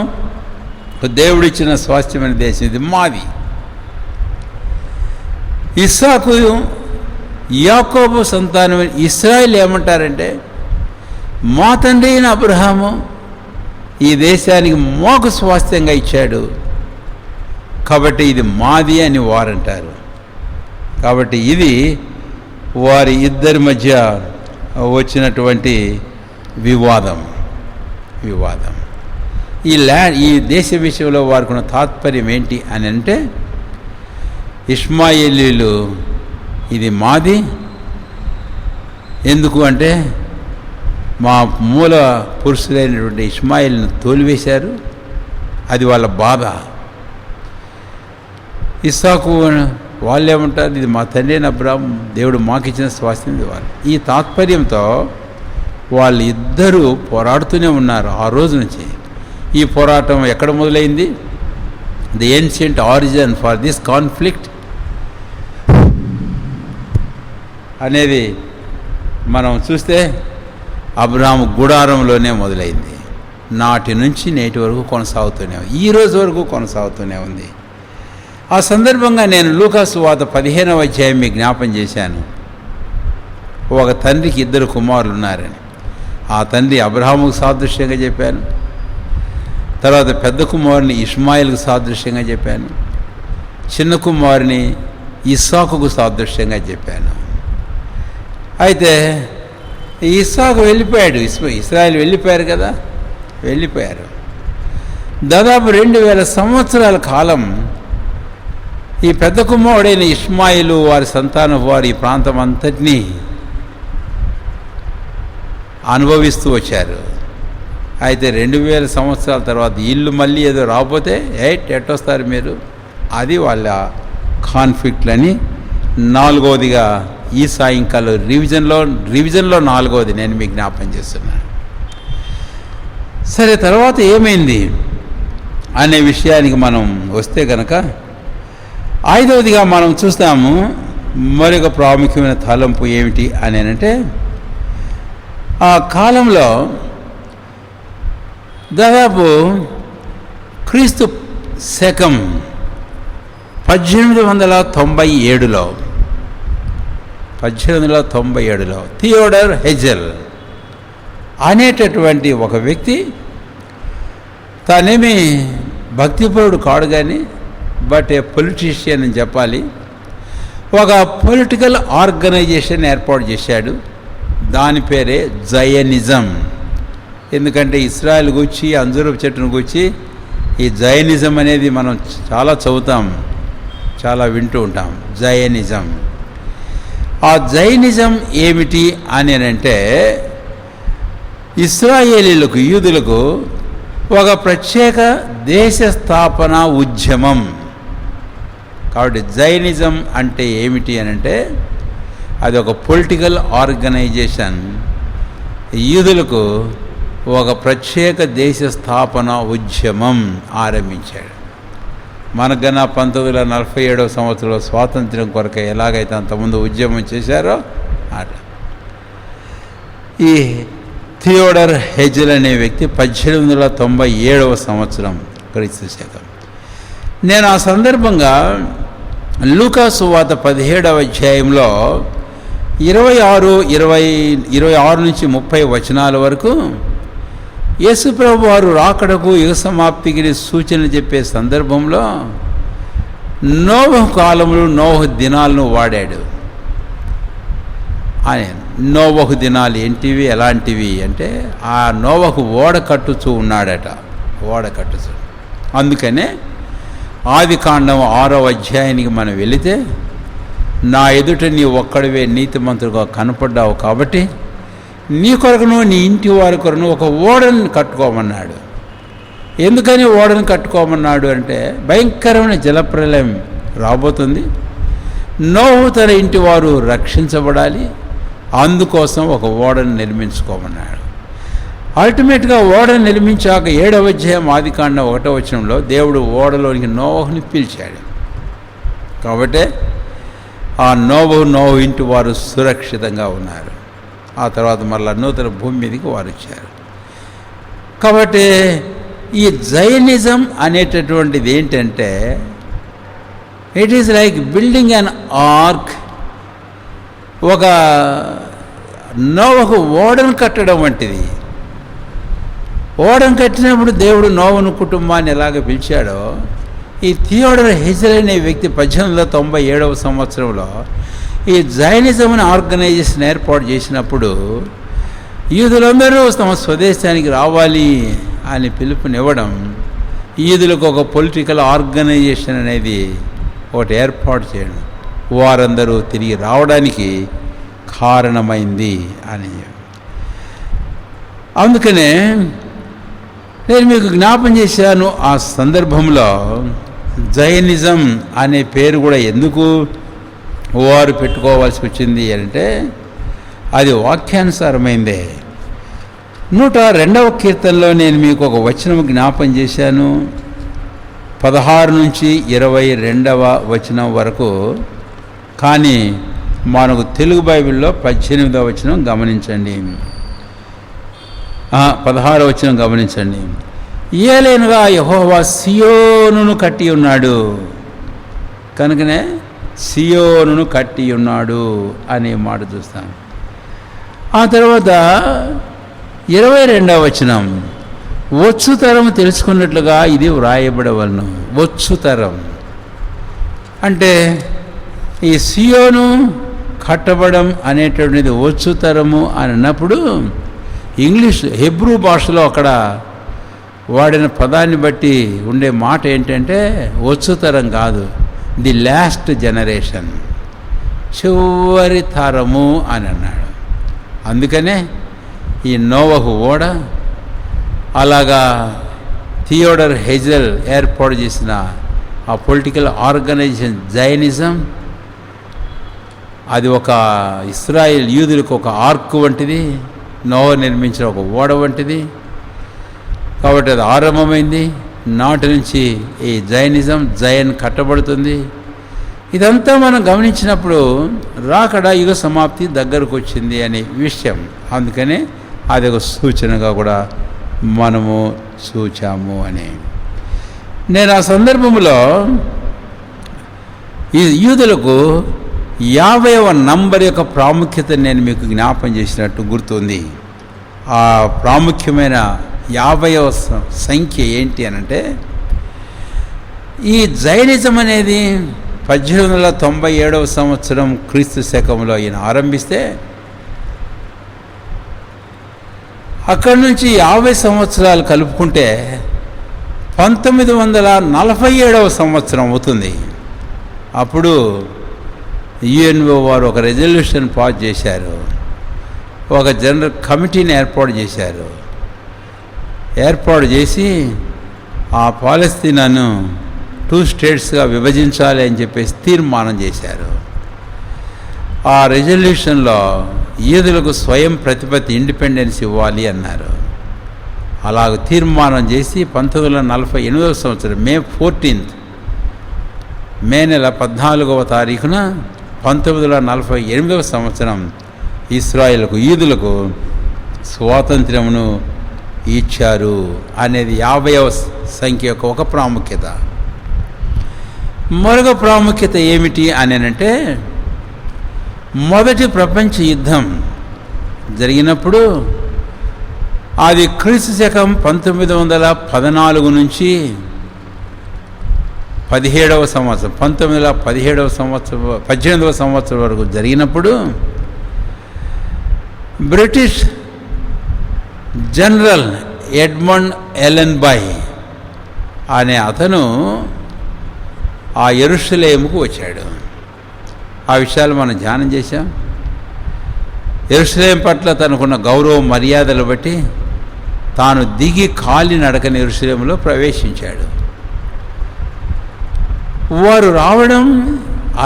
దేవుడిచ్చిన స్వాస్థ్యమైన దేశం ఇది మాది. ఇస్సాకు యాకోబు సంతానమైన ఇశ్రాయేలు ఏమంటారంటే, మా తండ్రి అయిన అబ్రహాము ఈ దేశానికి మాకు స్వాస్థ్యంగా ఇచ్చాడు, కాబట్టి ఇది మాది అని వారంటారు. కాబట్టి ఇది వారి ఇద్దరి మధ్య వచ్చినటువంటి వివాదం. ఈ దేశ విషయంలో వారికి ఉన్న తాత్పర్యం ఏంటి అని అంటే, ఇష్మాయేలీలు ఇది మాది, ఎందుకు అంటే మా మూల పురుషులైనటువంటి ఇష్మాయేల్ను తోలివేశారు, అది వాళ్ళ బాధ. ఇస్సాకు వాళ్ళు ఏమంటారు, ఇది మా తండ్రి అయిన అబ్రహాము, దేవుడు మాకు ఇచ్చిన స్వాస్థ్యం ఇది వాళ్ళు. ఈ తాత్పర్యంతో వాళ్ళు ఇద్దరూ పోరాడుతూనే ఉన్నారు ఆ రోజు నుంచి. ఈ పోరాటం ఎక్కడ మొదలైంది? The ancient origin for this conflict అనేది మనం చూస్తే అబ్రహాము గుడారంలోనే మొదలైంది. నాటి నుంచి నేటి వరకు కొనసాగుతూనే ఉంది, ఈ రోజు వరకు కొనసాగుతూనే ఉంది. ఆ సందర్భంగా నేను లూకాసు వార్త 15వ అధ్యాయం మీకు జ్ఞాపం చేశాను. ఒక తండ్రికి ఇద్దరు కుమారులు ఉన్నారని. ఆ తండ్రి అబ్రహాముకు సాదృశ్యంగా చెప్పాను. తర్వాత పెద్ద కుమారుని ఇష్మాయిల్కు సాదృశ్యంగా చెప్పాను, చిన్న కుమారుని ఇస్సాకుకు సాదృశ్యంగా చెప్పాను. అయితే ఇస్సాకు వెళ్ళిపోయాడు, ఇశ్రాయేలు వెళ్ళిపోయారు కదా, వెళ్ళిపోయారు. దాదాపు 2000 సంవత్సరాల కాలం ఈ పెద్ద కుమారుడైన ఇష్మాయిలు వారి సంతానం వారి ఈ ప్రాంతం అంతటినీ అనుభవిస్తూ వచ్చారు. అయితే 2000 సంవత్సరాల తర్వాత వీళ్ళు మళ్ళీ ఏదో రాకపోతే ఎట్టొస్తారు మీరు, అది వాళ్ళ కాన్ఫ్లిక్ట్లని 4వదిగా ఈ సాయంకాలం రివిజన్లో 4వది నేను మీకు జ్ఞాపకం చేస్తున్నాను. సరే, తర్వాత ఏమైంది అనే విషయానికి మనం వస్తే కనుక 5వదిగా మనం చూస్తాము. మరొక ప్రాముఖ్యమైన తలంపు ఏమిటి అని అంటే, ఆ కాలంలో దాదాపు క్రీస్తు శకం 1897లో థియోడర్ హెజెల్ అనేటటువంటి ఒక వ్యక్తి, తానేమి భక్తిపరుడు కాడు కానీ బట్ ఏ పొలిటీషియన్ అని చెప్పాలి, ఒక పొలిటికల్ ఆర్గనైజేషన్ ఏర్పాటు చేశాడు. దాని పేరే జయనిజం. ఎందుకంటే ఇస్రాయల్ గురించి, అంజూరపు చెట్టును గురించి ఈ జైనిజం అనేది మనం చాలా చదువుతాం, చాలా వింటూ ఉంటాం. జైనిజం, ఆ జైనిజం ఏమిటి అని అంటే, ఇశ్రాయేలీలకు, యూదులకు ఒక ప్రత్యేక దేశ స్థాపన ఉద్యమం. కాబట్టి జైనిజం అంటే ఏమిటి అని అంటే, అది ఒక పొలిటికల్ ఆర్గనైజేషన్, యూదులకు ఒక ప్రత్యేక దేశ స్థాపన ఉద్యమం ఆరంభించాడు. మనకన్నా 1947వ సంవత్సరంలో స్వాతంత్ర్యం కొరకు ఎలాగైతే అంతకుముందు ఉద్యమం చేశారో అట్లా ఈ థియోడర్ హెజెల్ అనే వ్యక్తి 1897వ సంవత్సరం క్రీస్తు శకం. నేను ఆ సందర్భంగా లూకా సువార్త 17వ అధ్యాయంలో 26 నుంచి 30 వచనాల వరకు యేసుప్రభు వారు రాకడకు యుగ సమాప్తికి సూచనలు చెప్పే సందర్భంలో నోవహు కాలంలో నోవహు దినాలను వాడాడు. ఆయన నోవహు దినాలు ఏంటివి, ఎలాంటివి అంటే, ఆ నోవహు ఓడ కట్టుచూ ఉన్నాడట, ఓడ కట్టుచూ. అందుకనే ఆదికాండం 6వ అధ్యాయానికి మనం వెళితే, నా ఎదుట నీ ఒక్కడివే నీతిమంతుడుగా కనపడ్డావు కాబట్టి నీ కొరకును నీ ఇంటి వారి కొరను ఒక ఓడను కట్టుకోమన్నాడు. ఎందుకని ఓడను కట్టుకోమన్నాడు అంటే, భయంకరమైన జలప్రలయం రాబోతుంది, నోహు తన ఇంటి వారు రక్షించబడాలి, అందుకోసం ఒక ఓడను నిర్మించుకోమన్నాడు. అల్టిమేట్గా ఓడను నిర్మించాక 7వ అధ్యాయం ఆదికాండం 1వ వచనంలో దేవుడు ఓడలోనికి నోవహుని పిలిచాడు. కాబట్టి ఆ నోవహు ఇంటి వారు సురక్షితంగా ఉన్నారు. ఆ తర్వాత మళ్ళీ నూతన భూమి మీదకి వారు వచ్చారు. కాబట్టి ఈ జైనిజం అనేటటువంటిది ఏంటంటే, it is like building an arc. ఒక నోవహు ఓడను కట్టడం వంటిది. ఓడను కట్టినప్పుడు దేవుడు నోవహు కుటుంబాన్ని ఎలాగ పిలిచాడో, ఈ థియోడర్ హెజెల్ అనే వ్యక్తి 1897వ సంవత్సరంలో ఈ జైనిజం ఆర్గనైజేషన్ ఏర్పాటు చేసినప్పుడు యూదులందరూ తమ స్వదేశానికి రావాలి అని పిలుపునివ్వడం, యూదులకు ఒక పొలిటికల్ ఆర్గనైజేషన్ అనేది ఒకటి ఏర్పాటు చేయడం, వారందరూ తిరిగి రావడానికి కారణమైంది అని. అందుకనే నేను మీకు జ్ఞాపం చేశాను, ఆ సందర్భంలో జైనిజం అనే పేరు కూడా ఎందుకు వారు పెట్టుకోవాల్సి వచ్చింది అంటే, అది వాక్యానుసారమైందే. 102వ కీర్తనలో నేను మీకు ఒక వచనం జ్ఞాపం చేశాను, 16 నుంచి 22వ వచనం వరకు. కానీ మనకు తెలుగు బైబిల్లో 18వ వచనం గమనించండి, 16వ వచనం గమనించండి. ఏలైనగా యెహోవా సియోనును కట్టి ఉన్నాడు, కనుకనే సియోనును కట్టి ఉన్నాడు అనే మాట చూస్తాం. ఆ తర్వాత 22వ వచనం, వచ్చు తరం తెలుసుకున్నట్లుగా ఇది వ్రాయబడవలను. వచ్చు తరం అంటే ఈ సియోను కట్టబడం అనేటువంటిది వచ్చు తరము అని అన్నప్పుడు ఇంగ్లీష్ హెబ్రూ భాషలో అక్కడ వాడిన పదాన్ని బట్టి ఉండే మాట ఏంటంటే వచ్చు తరం కాదు, ది లాస్ట్ జనరేషన్, చివరి తరము అని అన్నాడు. అందుకనే ఈ నోవహు ఓడ, అలాగా థియోడర్ హెజెల్ ఏర్పాటు చేసిన ఆ పొలిటికల్ ఆర్గనైజేషన్ జైనిజం, అది ఒక ఇస్రాయేల్ యూదులకు ఒక ఆర్క్ వంటిది, నోవహు నిర్మించిన ఒక ఓడ వంటిది. కాబట్టి అది ఆరంభమైంది. నాటి నుంచి ఈ జైనిజం జైన్ కట్టబడుతుంది. ఇదంతా మనం గమనించినప్పుడు రాకడ యుగ సమాప్తి దగ్గరకు వచ్చింది అనే విషయం. అందుకనే అది ఒక సూచనగా కూడా మనము చూచాము అని. నేను ఆ సందర్భంలో ఈ యూదులకు 50వ నంబర్ యొక్క ప్రాముఖ్యత నేను మీకు జ్ఞాపం చేసినట్టు గుర్తుంది. ఆ ప్రాముఖ్యమైన 50వ సంఖ్య ఏంటి అనంటే, ఈ జైనిజం అనేది 1897వ సంవత్సరం క్రీస్తు శకంలో ఈయన ఆరంభిస్తే అక్కడి నుంచి 50 సంవత్సరాలు కలుపుకుంటే 1947వ సంవత్సరం అవుతుంది. అప్పుడు యుఎన్ఓ వారు ఒక రెజల్యూషన్ పాస్ చేశారు, ఒక జనరల్ కమిటీని ఏర్పాటు చేశారు. ఏర్పాటు చేసి ఆ పాలస్తీనాను 2 స్టేట్స్గా విభజించాలి అని చెప్పేసి తీర్మానం చేశారు. ఆ రెజల్యూషన్లో యూదులకు స్వయం ప్రతిపత్తి ఇండిపెండెన్స్ ఇవ్వాలి అన్నారు. అలాగ తీర్మానం చేసి 1948వ సంవత్సరం మే 14th, మే నెల 14వ తారీఖున 1948వ సంవత్సరం ఇస్రాయేలుకు యూదులకు స్వాతంత్ర్యమును ఇచ్చారు అనేది 50వ సంఖ్య యొక్క ఒక ప్రాముఖ్యత. మరొక ప్రాముఖ్యత ఏమిటి అని అంటే, మొదటి ప్రపంచ యుద్ధం జరిగినప్పుడు అది క్రీస్తు శకం 1914 నుంచి 17వ సంవత్సరం 18వ సంవత్సరం వరకు జరిగినప్పుడు బ్రిటిష్ జనరల్ ఎడ్మండ్ ఎలెన్బాయ్ అనే అతను ఆ యెరూషలేముకు వచ్చాడు. ఆ విషయాలు మనం ధ్యానం చేశాం. యెరూషలేం పట్ల తనకున్న గౌరవ మర్యాదలు బట్టి తాను దిగి కాలినడకని యెరూషలేములో ప్రవేశించాడు. వారు రావడం,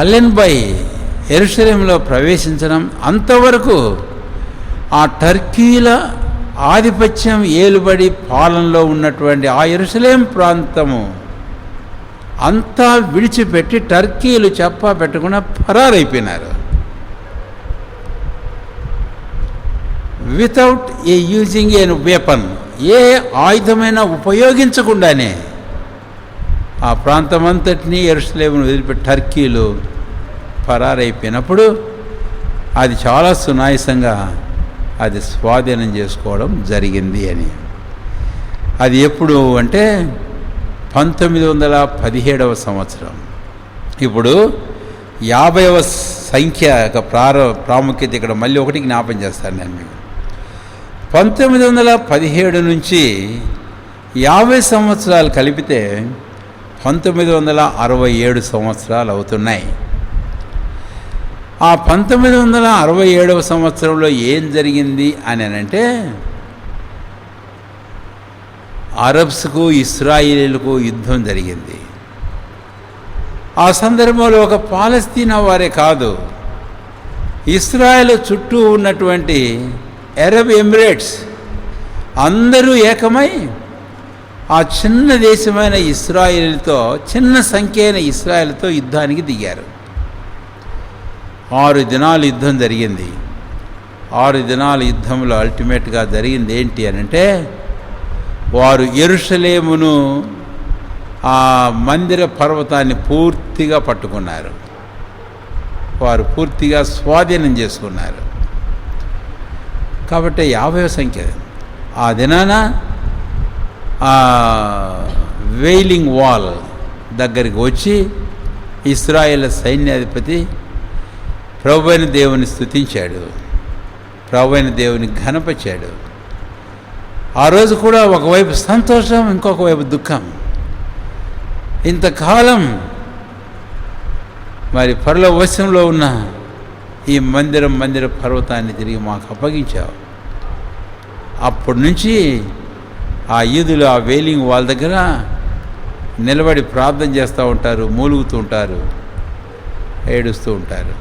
ఎలెన్బాయ్ యెరూషలేములో ప్రవేశించడం, అంతవరకు ఆ టర్కీల ఆధిపత్యం ఏలుబడి పాలనలో ఉన్నటువంటి ఆ యెరూషలేం ప్రాంతము అంతా విడిచిపెట్టి టర్కీలు చెప్పా పెట్టకుండా పరారైపోయినారు. Without a using a weapon, ఏ ఆయుధమైనా ఉపయోగించకుండానే ఆ ప్రాంతమంతటినీ యెరూషలేమును వదిలిపెట్టి టర్కీలు పరారైపోయినప్పుడు అది చాలా సునాయాసంగా అది స్వాధీనం చేసుకోవడం జరిగింది అని. అది ఎప్పుడు అంటే 1917వ సంవత్సరం. ఇప్పుడు 50వ సంఖ్య యొక్క ప్రాముఖ్యత ఇక్కడ మళ్ళీ ఒకటి జ్ఞాపం చేస్తాను నేను మీకు. 1917 నుంచి 50 సంవత్సరాలు కలిపితే 1967 సంవత్సరాలు అవుతున్నాయి. ఆ 1967వ సంవత్సరంలో ఏం జరిగింది అని అంటే, అరబ్స్కు ఇస్రాయేలీలకు యుద్ధం జరిగింది. ఆ సందర్భంలో ఒక పాలస్తీనా వారే కాదు, ఇస్రాయేల్ చుట్టూ ఉన్నటువంటి అరబ్ ఎమిరేట్స్ అందరూ ఏకమై ఆ చిన్న దేశమైన ఇస్రాయేల్తో, చిన్న సంఖ్య అయిన ఇస్రాయేల్తో యుద్ధానికి దిగారు. 6 దినాలు యుద్ధం జరిగింది. 6 దినాల యుద్ధంలో అల్టిమేట్గా జరిగింది ఏంటి అని అంటే, వారు యెరూషలేమును, ఆ మందిర పర్వతాన్ని పూర్తిగా పట్టుకున్నారు. వారు పూర్తిగా స్వాధీనం చేసుకున్నారు. కాబట్టి 50వ సంఖ్య. ఆ దినాన ఆ వెయిలింగ్ వాల్ దగ్గరికి వచ్చి ఇశ్రాయేల్ సైన్యాధిపతి ప్రభువైన దేవుని స్తుతించాడు, ప్రభువైన దేవుని ఘనపరిచాడు. ఆ రోజు కూడా ఒకవైపు సంతోషం, ఇంకొక వైపు దుఃఖం. ఇంతకాలం మరి పరలో వశంలో ఉన్న ఈ మందిర పర్వతాన్ని తిరిగి మాకు అప్పగించావు. అప్పటి నుంచి ఆ యూదులు ఆ వేలింగ్ వాల్ దగ్గర నిలబడి ప్రార్థన చేస్తూ ఉంటారు, మూలుగుతూ ఉంటారు, ఏడుస్తూ ఉంటారు.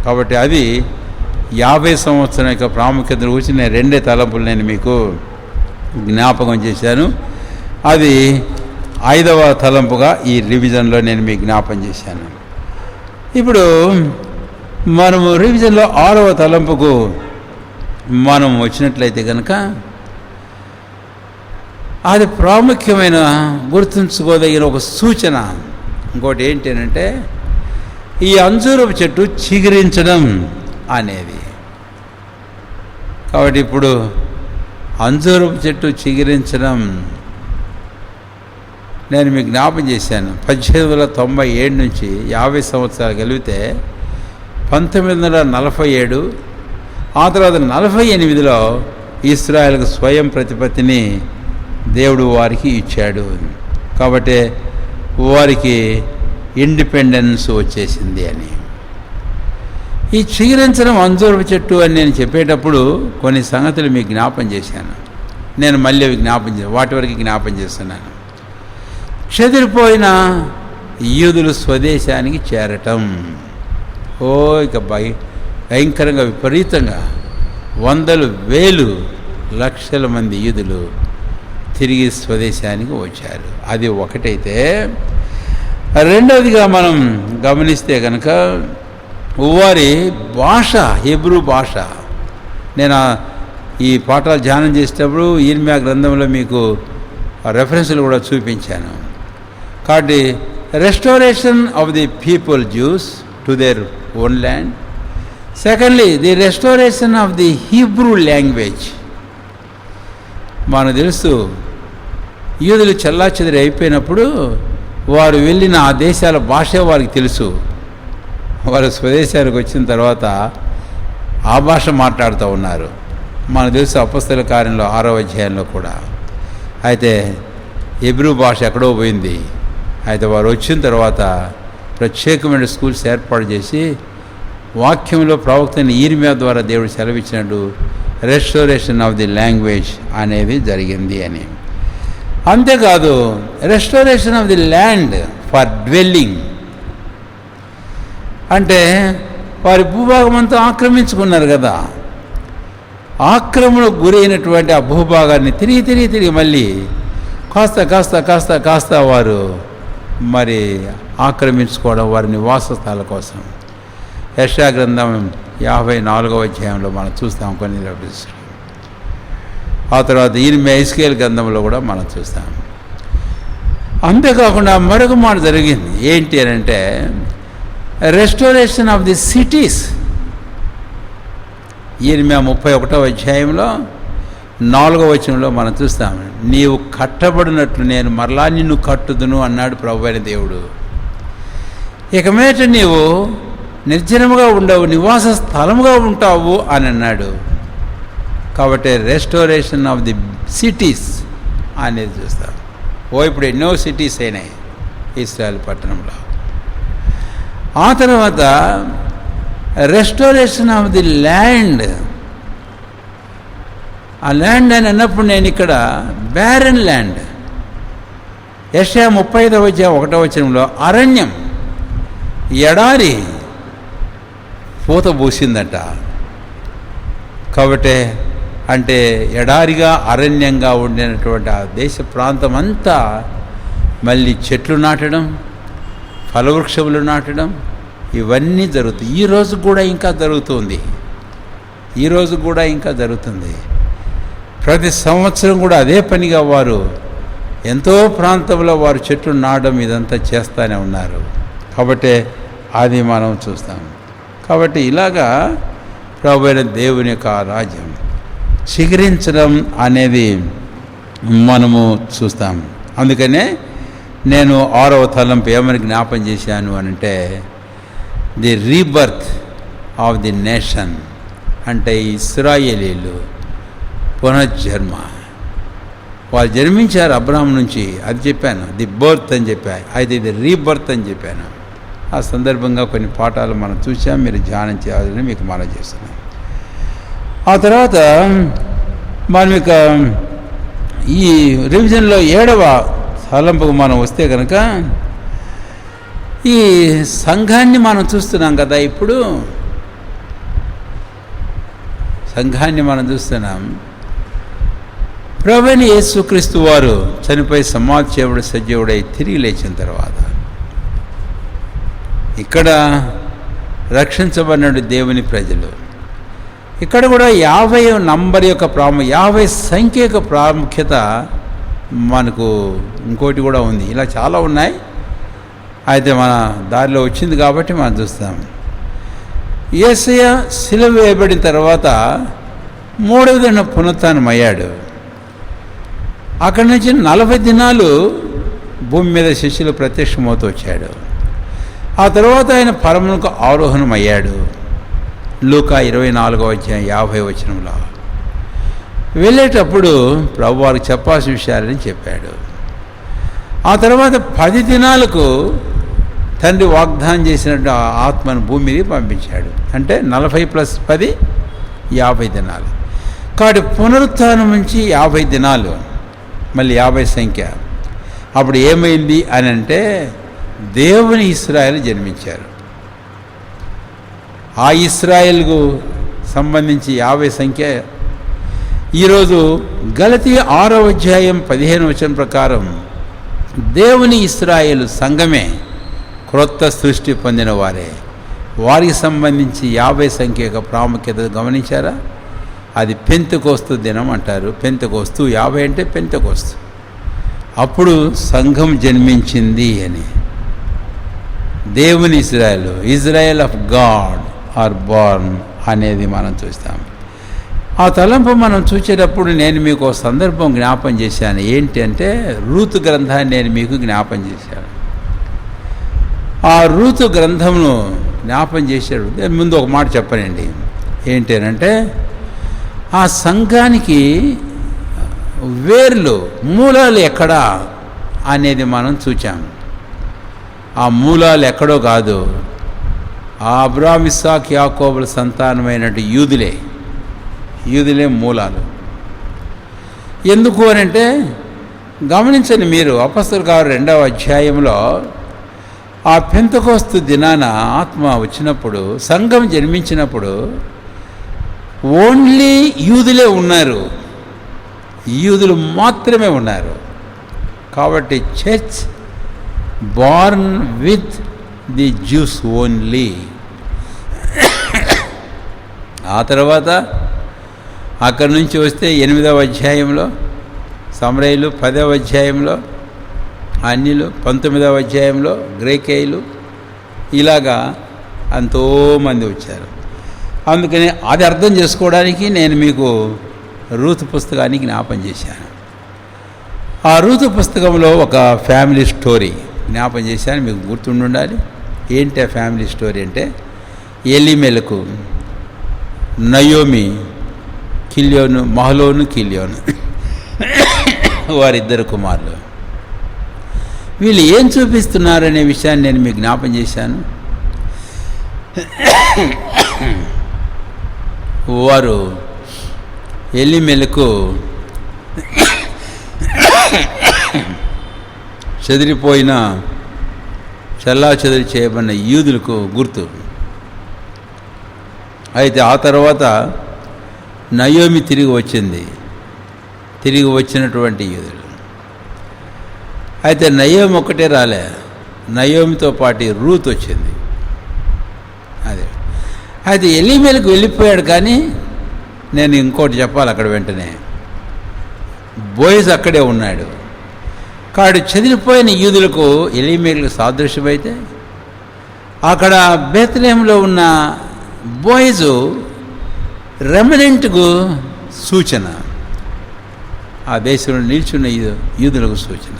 కాబట్టి అది 50 సంవత్సరం యొక్క ప్రాముఖ్యత గురించి నేను 2 తలంపులు నేను మీకు జ్ఞాపకం చేశాను. అది 5వ తలంపుగా ఈ రివిజన్లో నేను మీకు జ్ఞాపకం చేశాను. ఇప్పుడు మనము రివిజన్లో 6వ తలంపుకు మనం వచ్చినట్లయితే కనుక అది ప్రాముఖ్యమైన గుర్తుంచుకోదగిన ఒక సూచన. ఇంకోటి ఏంటి అంటే ఈ అంజూరపు చెట్టు చిగురించడం అనేది. కాబట్టి ఇప్పుడు అంజూరపు చెట్టు చిగురించడం నేను మీకు జ్ఞాపం చేశాను. 1897 నుంచి 50 సంవత్సరాలు కలిగితే 1947, ఆ తర్వాత 48లో ఇశ్రాయేలుకు స్వయం ప్రతిపత్తిని దేవుడు వారికి ఇచ్చాడు. కాబట్టి వారికి ఇండిపెండెన్స్ వచ్చేసింది అని. ఈ చిగురించడం అంజూరపు చెట్టు అని నేను చెప్పేటప్పుడు కొన్ని సంగతులు మీకు జ్ఞాపం చేశాను. నేను మళ్ళీ అవి వాటి వరకు జ్ఞాపం చేస్తున్నాను. చెదిరిపోయిన యూదులు స్వదేశానికి చేరటం. ఇక భయంకరంగా విపరీతంగా 100,000 లక్షల మంది యూదులు తిరిగి స్వదేశానికి వచ్చారు. అది ఒకటైతే, రెండవదిగా మనం గమనిస్తే కనుక వారి భాష, హెబ్రూ భాష. నేను ఈ పాఠాలు ధ్యానం చేసేటప్పుడు ఇర్మియా గ్రంథంలో మీకు రెఫరెన్స్లు కూడా చూపించాను. కాబట్టి restoration of the people juice to their own land. Secondly the restoration of the Hebrew language. మనకు తెలుసు యూదులు చెల్లాచెదిరి అయిపోయినప్పుడు వారు వెళ్ళిన ఆ దేశాల భాష వారికి తెలుసు. వారు స్వదేశానికి వచ్చిన తర్వాత ఆ భాష మాట్లాడుతూ ఉన్నారు. మనకు తెలుసు అపొస్తలుల కార్యంలో 6వ అధ్యాయంలో కూడా. అయితే హెబ్రూ భాష ఎక్కడో పోయింది. అయితే వారు వచ్చిన తర్వాత ప్రత్యేకమైన స్కూల్స్ ఏర్పాటు చేసి వాక్యంలో ప్రవక్త ఇర్మియా ద్వారా దేవుడు సెలవిచ్చినట్టు రెస్టోరేషన్ ఆఫ్ ది లాంగ్వేజ్ అనేది జరిగింది అని. అంతేకాదు restoration of the land for dwelling. అంటే వారి భూభాగం అంతా ఆక్రమించుకున్నారు కదా. ఆక్రమణకు గురైనటువంటి ఆ భూభాగాన్ని తిరిగి మళ్ళీ కాస్త వారు మరి ఆక్రమించుకోవడం వారి నివాస స్థలాల కోసం. యెషయా గ్రంథం 54వ అధ్యాయంలో మనం చూస్తాం కొన్ని రెఫరెన్స్లు. ఆ తర్వాత ఇర్మియా గ్రంథంలో కూడా మనం చూస్తాం. అంతేకాకుండా మరొక మాట జరిగింది. ఏంటి అని అంటే రెస్టోరేషన్ ఆఫ్ ది సిటీస్. ఇర్మియా 31వ అధ్యాయంలో 4వ వచనంలో మనం చూస్తాం. నీవు కట్టబడినట్లు నేను మరలా నిన్ను కట్టుదును అన్నాడు ప్రభువైన దేవుడు. ఇక మీదట నీవు నిర్జనముగా ఉండవు, నివాస స్థలముగా ఉంటావు అని అన్నాడు. కాబట్టి రెస్టోరేషన్ ఆఫ్ ది సిటీస్ అనేది చూస్తాం. ఇప్పుడు ఎన్నో సిటీస్ అయినాయి ఇశ్రాయేల్ పట్టణంలో. ఆ తర్వాత రెస్టోరేషన్ ఆఫ్ ది ల్యాండ్. ఆ ల్యాండ్ అని అన్నప్పుడు నేను ఇక్కడ బ్యారన్ ల్యాండ్. యెషయా 35వ అధ్యాయం 1వ వచనంలో అరణ్యం, ఎడారి పూత పూసిందట. కాబట్టి అంటే ఎడారిగా అరణ్యంగా ఉండినటువంటి ఆ దేశ ప్రాంతం అంతా మళ్ళీ చెట్లు నాటడం, ఫలవృక్షములు నాటడం, ఇవన్నీ జరుగుతాయి. ఈరోజు కూడా ఇంకా జరుగుతుంది. ప్రతి సంవత్సరం కూడా అదే పనిగా వారు ఎంతో ప్రాంతంలో వారు చెట్లు నాటడం ఇదంతా చేస్తూనే ఉన్నారు. కాబట్టి అది మనం చూస్తాం. కాబట్టి ఇలాగా ప్రభువైన దేవుని యొక్క రాజ్యం చిగురించడం అనేది మనము చూస్తాం. అందుకనే నేను 6వ తలంపు ఏమని జ్ఞాపం చేశాను అనంటే, the rebirth of the nation, అంటే ఇశ్రాయేలీలు పునర్జన్మ. వాళ్ళు జన్మించారు అబ్రహాం నుంచి, అది చెప్పాను. ది బర్త్ అని చెప్పాను, అయితే ఇది రీబర్త్ అని చెప్పాను. ఆ సందర్భంగా కొన్ని పాఠాలు మనం చూసాం, మీరు ధ్యానం చేయాలని మీకు మనం చేస్తున్నాం. ఆ తర్వాత మనం ఇక ఈ రివిజన్లో 7వ తలంపుకు మనం వస్తే కనుక, ఈ సంఘాన్ని మనం చూస్తున్నాం కదా. ఇప్పుడు సంఘాన్ని మనం చూస్తున్నాం. ప్రభువైన యేసుక్రీస్తు వారు చనిపోయి సమాధి చేయబడి సజీవుడై తిరిగి లేచిన తర్వాత ఇక్కడ రక్షించబడిన దేవుని ప్రజలు, ఇక్కడ కూడా 50 నంబర్ యొక్క 50 సంఖ్య యొక్క ప్రాముఖ్యత మనకు ఇంకోటి కూడా ఉంది. ఇలా చాలా ఉన్నాయి, అయితే మన దారిలో వచ్చింది కాబట్టి మనం చూస్తాం. యేసయ్య సిలువ వేయబడిన తర్వాత 3వ దిన పునరుత్థానం అయ్యాడు. అక్కడి నుంచి 40 దినాలు భూమి మీద శిష్యులు ప్రత్యక్షమవుతూ వచ్చాడు. ఆ తర్వాత ఆయన పరమునకు ఆరోహణం అయ్యాడు. లూకా 24వ అధ్యాయం 50వ వచనంలో వెళ్ళేటప్పుడు ప్రభు వారికి చెప్పాల్సిన విషయాలని చెప్పాడు. ఆ తర్వాత 10 దినాలకు తండ్రి వాగ్దానం చేసినట్టు ఆత్మను భూమి మీద పంపించాడు. అంటే 40 + 10 50 దినాలు. కాబట్టి పునరుత్థానం నుంచి 50 దినాలు, మళ్ళీ 50 సంఖ్య. అప్పుడు ఏమైంది అని అంటే, దేవుని ఇశ్రాయేలు జన్మించారు. ఆ ఇశ్రాయేలుకు సంబంధించి 50 సంఖ్య ఈరోజు గలతీ 6వ అధ్యాయం 15వ వచనం ప్రకారం దేవుని ఇశ్రాయేలు సంఘమే క్రొత్త సృష్టి పొందిన వారే. వారికి సంబంధించి 50 సంఖ్య యొక్క ప్రాముఖ్యత గమనించారా? అది పెంతెకోస్తు దినం అంటారు. పెంతెకోస్తు 50 అంటే పెంతెకోస్తు. అప్పుడు సంఘం జన్మించింది అని. దేవుని Israel, Israel of God are born అనేది మనం చూస్తాం. ఆ తలంపు మనం చూసేటప్పుడు నేను మీకు ఒక సందర్భం జ్ఞాపం చేశాను. ఏంటి అంటే, రూతు గ్రంథాన్ని నేను మీకు జ్ఞాపం చేశాను. ఆ రూతు గ్రంథంను జ్ఞాపం చేశాడు. ముందు ఒక మాట చెప్పనండి. ఏంటి అంటే, ఆ సంఘానికి వేర్లు, మూలాలు ఎక్కడా అనేది మనం చూచాం. ఆ మూలాలు ఎక్కడో కాదు, ఆ అబ్రాహాము ఇస్సాకు యాకోబుల సంతానమైనటువంటి యూదులే మూలాలు. ఎందుకు అని అంటే, గమనించండి మీరు, అపొస్తలుల కార్యాలు 2వ అధ్యాయంలో ఆ పెంతెకోస్తు దినాన ఆత్మ వచ్చినప్పుడు, సంఘం జన్మించినప్పుడు ఓన్లీ యూదులే ఉన్నారు, యూదులు మాత్రమే ఉన్నారు. కాబట్టి church born with the juice only. ఆ తర్వాత అక్కడి నుంచి వస్తే 8వ అధ్యాయంలో సమరయులు, 10వ అధ్యాయంలో అన్యులు, 19వ అధ్యాయంలో గ్రీకేయులు, ఇలాగా ఎంతోమంది వచ్చారు. అందుకని అది అర్థం చేసుకోవడానికి నేను మీకు రూతు పుస్తకాన్ని జ్ఞాపం చేశాను. ఆ రూతు పుస్తకంలో ఒక ఫ్యామిలీ స్టోరీ జ్ఞాపం చేశాను, మీకు గుర్తుండాలి. ఏంటి ఆ ఫ్యామిలీ స్టోరీ అంటే, ఎలీమెలకు, నయోమి, మహలోను కిల్యోను వారిద్దరు కుమారులు. వీళ్ళు ఏం చూపిస్తున్నారనే విషయాన్ని నేను మీకు జ్ఞాపం చేశాను. వారు ఎలీమెలకు చెదిరిపోయిన, చెల్లాచెదిరి చేయబడిన యూదులకు గుర్తు. అయితే ఆ తర్వాత నయోమి తిరిగి వచ్చినటువంటి యూదులు. అయితే నయోమి ఒక్కటే రాలే, నయోమితో పాటు రూత్ వచ్చింది. అదే అయితే ఎలీమెలకు వెళ్ళిపోయాడు. కానీ నేను ఇంకోటి చెప్పాలి అక్కడ వెంటనే, బోయజ్ అక్కడే ఉన్నాడు. కాడు చెదిరిపోయిన యూదులకు ఎలీమెలకు సాదృశ్యమైతే, అక్కడ బేత్లెహేములో ఉన్న బోయజు రెమనెంట్కు సూచన. ఆ దేశంలో నిల్చున్న యూదులకు సూచన.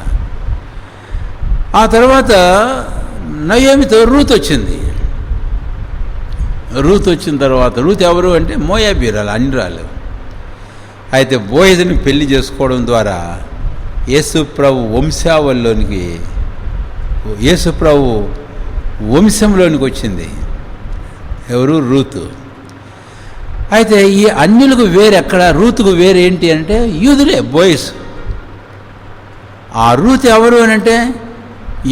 ఆ తర్వాత నయోమితో రూత్ వచ్చింది. రూత్ వచ్చిన తర్వాత, రూత్ ఎవరు అంటే మోయాబీరాలు, అన్యురాలు. అయితే బోయజుని పెళ్లి చేసుకోవడం ద్వారా యేసుప్రభు వంశావళిలోనికి, యేసుప్రభు వంశంలోనికి వచ్చింది. ఎవరు? రూతు. అయితే ఈ అన్యులకు వేరెక్కడ, రూతుకు వేరేంటి అంటే యూదులే, బోయస్. ఆ రూతు ఎవరు అని అంటే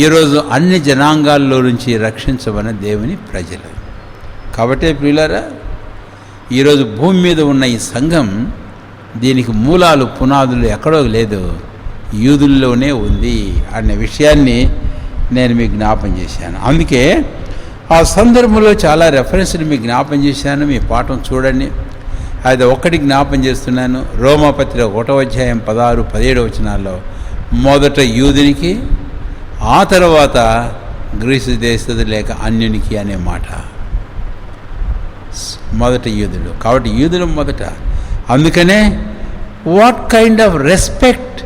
ఈరోజు అన్ని జనాంగాల్లో నుంచి రక్షించబడిన దేవుని ప్రజలు. కాబట్టే ప్రియులారా, ఈరోజు భూమి మీద ఉన్న ఈ సంఘం, దీనికి మూలాలు పునాదులు ఎక్కడో లేదు, యూదుల్లోనే ఉంది అనే విషయాన్ని నేను మీకు జ్ఞాపం చేశాను. అందుకే ఆ సందర్భంలో చాలా రెఫరెన్స్ని మీకు జ్ఞాపం చేశాను. మీ పాఠం చూడండి. అది ఒక్కటి జ్ఞాపం చేస్తున్నాను. రోమాపత్రిక 1వ అధ్యాయం 16, 17 వచనాల్లో మొదట యూదునికి, ఆ తర్వాత గ్రీసు దేశస్థుడు లేక అన్యునికి అనే మాట. మొదట యూదులు. కాబట్టి యూదులు మొదట. అందుకనే what kind of respect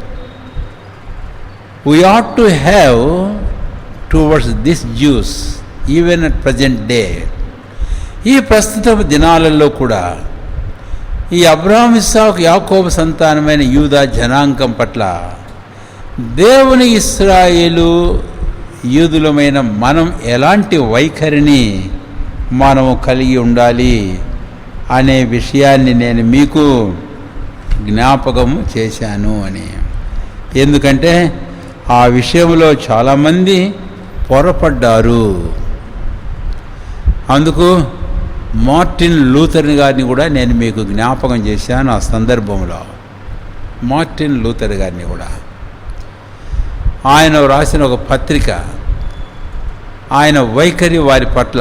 we ought to have towards this juice even at present day. ఈ ప్రస్తుత దినాలలో కూడా ఈ అబ్రహాము, ఇస్సాకు, యాకోబు సంతానమైన యూదా జనాంగం పట్ల దేవుని ఇశ్రాయేలు యూదులమైన మనం ఎలాంటి వైఖరిని మనము కలిగి ఉండాలి అనే విషయాన్ని నేను మీకు జ్ఞాపకము చేశాను అని. ఎందుకంటే ఆ విషయంలో చాలామంది పొరపడ్డారు. అందుకు మార్టిన్ లూథర్ గారిని కూడా నేను మీకు జ్ఞాపకం చేశాను. ఆ సందర్భంలో మార్టిన్ లూథర్ గారిని కూడా, ఆయన రాసిన ఒక పత్రిక, ఆయన వైఖరి వారి పట్ల,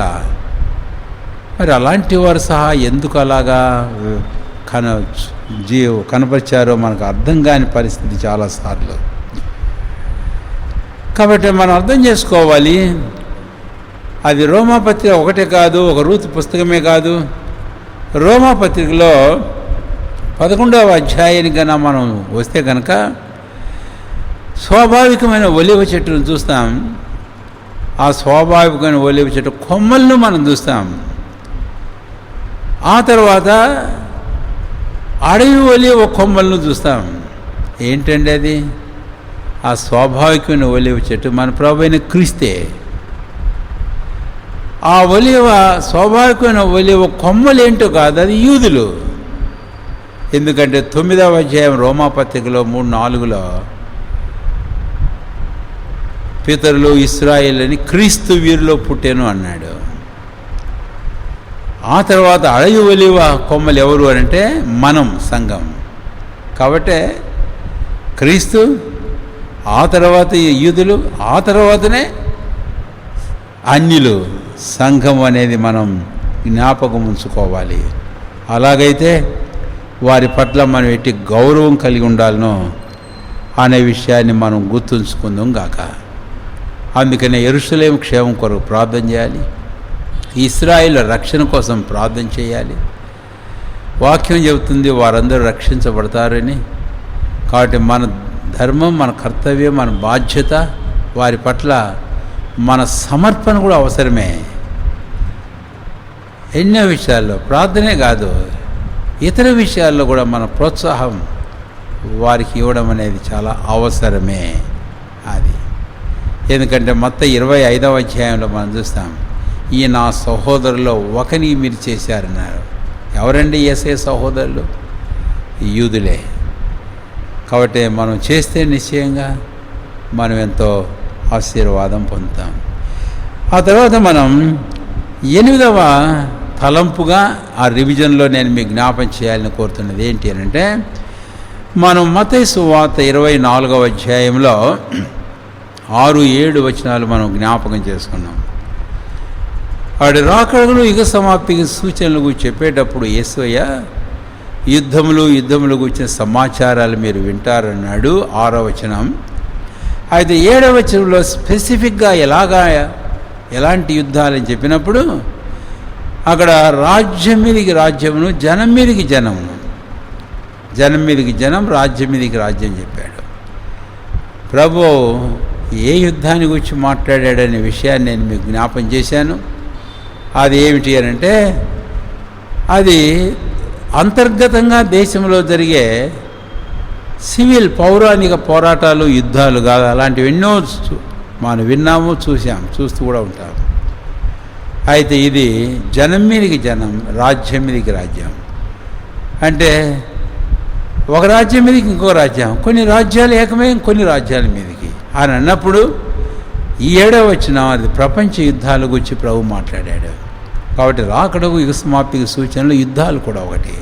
మరి అలాంటి వారు సహా ఎందుకు అలాగా కనపరిచారో మనకు అర్థం కాని పరిస్థితి చాలాసార్లు. కాబట్టి మనం అర్థం చేసుకోవాలి, అది రోమాపత్రిక ఒకటే కాదు, ఒక రూతు పుస్తకమే కాదు. రోమాపత్రికలో 11వ అధ్యాయానికి కన్నా మనం వస్తే కనుక స్వాభావికమైన ఒలివ చెట్టును చూస్తాం. ఆ స్వాభావికమైన ఒలివ చెట్టు కొమ్మలను మనం చూస్తాం. ఆ తర్వాత అడవి ఒలివ కొమ్మలను చూస్తాం. ఏంటండి అది? ఆ స్వాభావికమైన ఒలివ చెట్టు మన ప్రభువైన క్రీస్తే. ఆ ఒలివ స్వాభావికమైన ఒలివ కొమ్మలు ఏంటో కాదు, అది యూదులు. ఎందుకంటే 9వ అధ్యాయం రోమాపత్రికలో 3:4లో పితరులు ఇశ్రాయేల్ అని క్రీస్తు వీరిలో పుట్టెను అన్నాడు. ఆ తర్వాత అడవి ఒలివ కొమ్మలు ఎవరు అంటే మనం, సంఘం. కాబట్టే క్రీస్తు, ఆ తర్వాత యూదులు, ఆ తర్వాతనే అన్యులు, సంఘం అనేది మనం జ్ఞాపకం ఉంచుకోవాలి. అలాగైతే వారి పట్ల మనం ఎట్టి గౌరవం కలిగి ఉండాలనో అనే విషయాన్ని మనం గుర్తుంచుకుందాం గాక. అందుకనే యెరూషలేము క్షేమం కొరకు ప్రార్థన చేయాలి, ఇశ్రాయేలు రక్షణ కోసం ప్రార్థన చేయాలి. వాక్యం చెబుతుంది వారందరూ రక్షించబడతారని. కాబట్టి మన ధర్మం, మన కర్తవ్యం, మన బాధ్యత, వారి పట్ల మన సమర్పణ కూడా అవసరమే. ఎన్నో విషయాల్లో, ప్రార్థనే కాదు, ఇతర విషయాల్లో కూడా మన ప్రోత్సాహం వారికి ఇవ్వడం అనేది చాలా అవసరమే. అది ఎందుకంటే మొత్తం 25వ అధ్యాయంలో మనం చూస్తాం, ఈ నా సహోదరులో ఒకని మీరు చేశారన్నారు. ఎవరండి యేసయ్య సహోదరులు? యూదులే. కాబట్టి మనం చేస్తే నిశ్చయంగా మనం ఎంతో ఆశీర్వాదం పొందుతాం. ఆ తర్వాత మనం 8వ తలంపుగా ఆ రివిజన్లో నేను మీకు జ్ఞాపం చేయాలని కోరుతున్నది ఏంటి అని అంటే, మనం మత్తయి సువార్త 24వ అధ్యాయంలో 6-7 వచనాలు మనం జ్ఞాపకం చేసుకున్నాం. వాడి రాకడలు యుగ సమాప్తికి సూచనలు గురించి చెప్పేటప్పుడు యేసయ్య యుద్ధములు గురించిన సమాచారాలు మీరు వింటారన్నాడు 6వ వచనం. అయితే 7వ వచనంలో స్పెసిఫిక్గా ఎలాంటి యుద్ధాలని చెప్పినప్పుడు అక్కడ రాజ్యం మీదికి రాజ్యమును, జనం మీదికి జనమును, జనం మీదకి జనం, రాజ్యం మీదకి రాజ్యం చెప్పాడు. ప్రభు ఏ యుద్ధాన్ని గురించి మాట్లాడాడనే విషయాన్ని నేను మీకు జ్ఞాపం చేశాను. అది ఏమిటి అని అంటే, అది అంతర్గతంగా దేశంలో జరిగే సివిల్ పౌరాణిక పోరాటాలు, యుద్ధాలు కాదు. అలాంటివి ఎన్నో మనం విన్నాము, చూస్తూ కూడా ఉంటాము. అయితే ఇది జనం మీదకి జనం, రాజ్యం మీదకి రాజ్యం. అంటే ఒక రాజ్యం మీదకి ఇంకో రాజ్యం, కొన్ని రాజ్యాలు ఏకమే కొన్ని రాజ్యాల మీదకి అని అన్నప్పుడు ఈ 7వ వచనం అది ప్రపంచ యుద్ధాల గురించి ప్రభు మాట్లాడాడు. కాబట్టి రాకడకు యుగ సమాప్తికి సూచనలు యుద్ధాలు కూడా ఒకటి.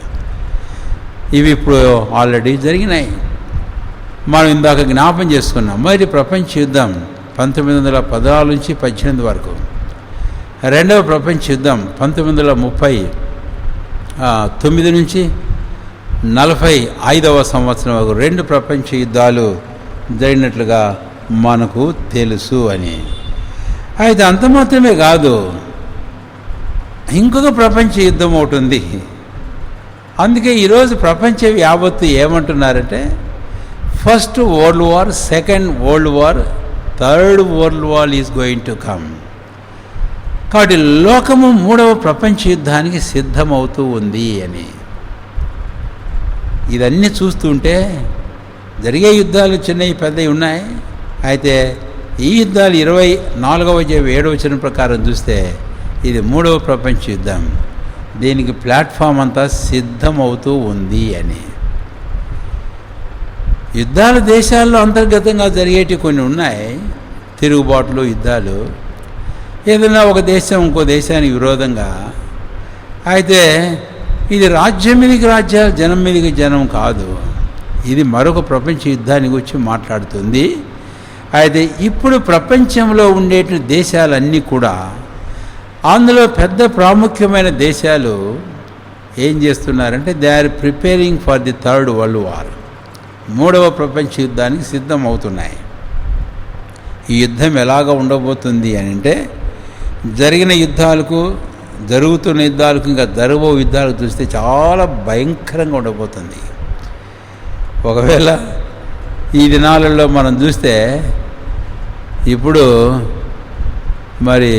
ఇవి ఇప్పుడు ఆల్రెడీ జరిగినాయి. మనం ఇందాక జ్ఞాపం చేసుకున్నాం. మరి ప్రపంచ యుద్ధం 1914 నుంచి 18 వరకు, రెండవ ప్రపంచ యుద్ధం 1939 నుంచి 45వ సంవత్సరం వరకు 2 ప్రపంచ యుద్ధాలు జరిగినట్లుగా మనకు తెలుసు అని. అయితే అంత మాత్రమే కాదు, ఇంకొక ప్రపంచ యుద్ధం ఒకటి ఉంది. అందుకే ఈరోజు ప్రపంచం యావత్తు ఏమంటున్నారంటే, first world war, second world war, third world war is going to come. కాబట్టి లోకము 3వ ప్రపంచ యుద్ధానికి సిద్ధమవుతూ ఉంది అని. ఇదన్నీ చూస్తుంటే జరిగే యుద్ధాలు చిన్నవి పెద్దవి ఉన్నాయి. అయితే ఈ యుద్ధాలు 24వ 7వ వచనం ప్రకారం చూస్తే ఇది 3వ ప్రపంచ యుద్ధం. దీనికి ప్లాట్ఫామ్ అంతా సిద్ధమవుతూ ఉంది అని. యుద్ధాలు దేశాల్లో అంతర్గతంగా జరిగేటివి కొన్ని ఉన్నాయి, తిరుగుబాట్లు, యుద్ధాలు. ఏదైనా ఒక దేశం ఇంకో దేశానికి విరోధంగా. అయితే ఇది రాజ్యం మీదకి రాజ్యాలు, జనం మీదకి జనం కాదు. ఇది మరొక ప్రపంచ యుద్ధాన్ని గురించి మాట్లాడుతుంది. అయితే ఇప్పుడు ప్రపంచంలో ఉండేటి దేశాలన్నీ కూడా, అందులో పెద్ద ప్రాముఖ్యమైన దేశాలు ఏం చేస్తున్నారంటే, they are preparing for the third world war, 3వ ప్రపంచ యుద్ధానికి సిద్ధం అవుతున్నాయి. ఈ యుద్ధం ఎలాగ ఉండబోతుంది అని అంటే, జరిగిన యుద్ధాలకు, జరుగుతున్న యుద్ధాలకు, ఇంకా జరగబో యుద్ధాలకు చూస్తే చాలా భయంకరంగా ఉండబోతుంది. ఒకవేళ ఈ దినాలలో మనం చూస్తే ఇప్పుడు మరి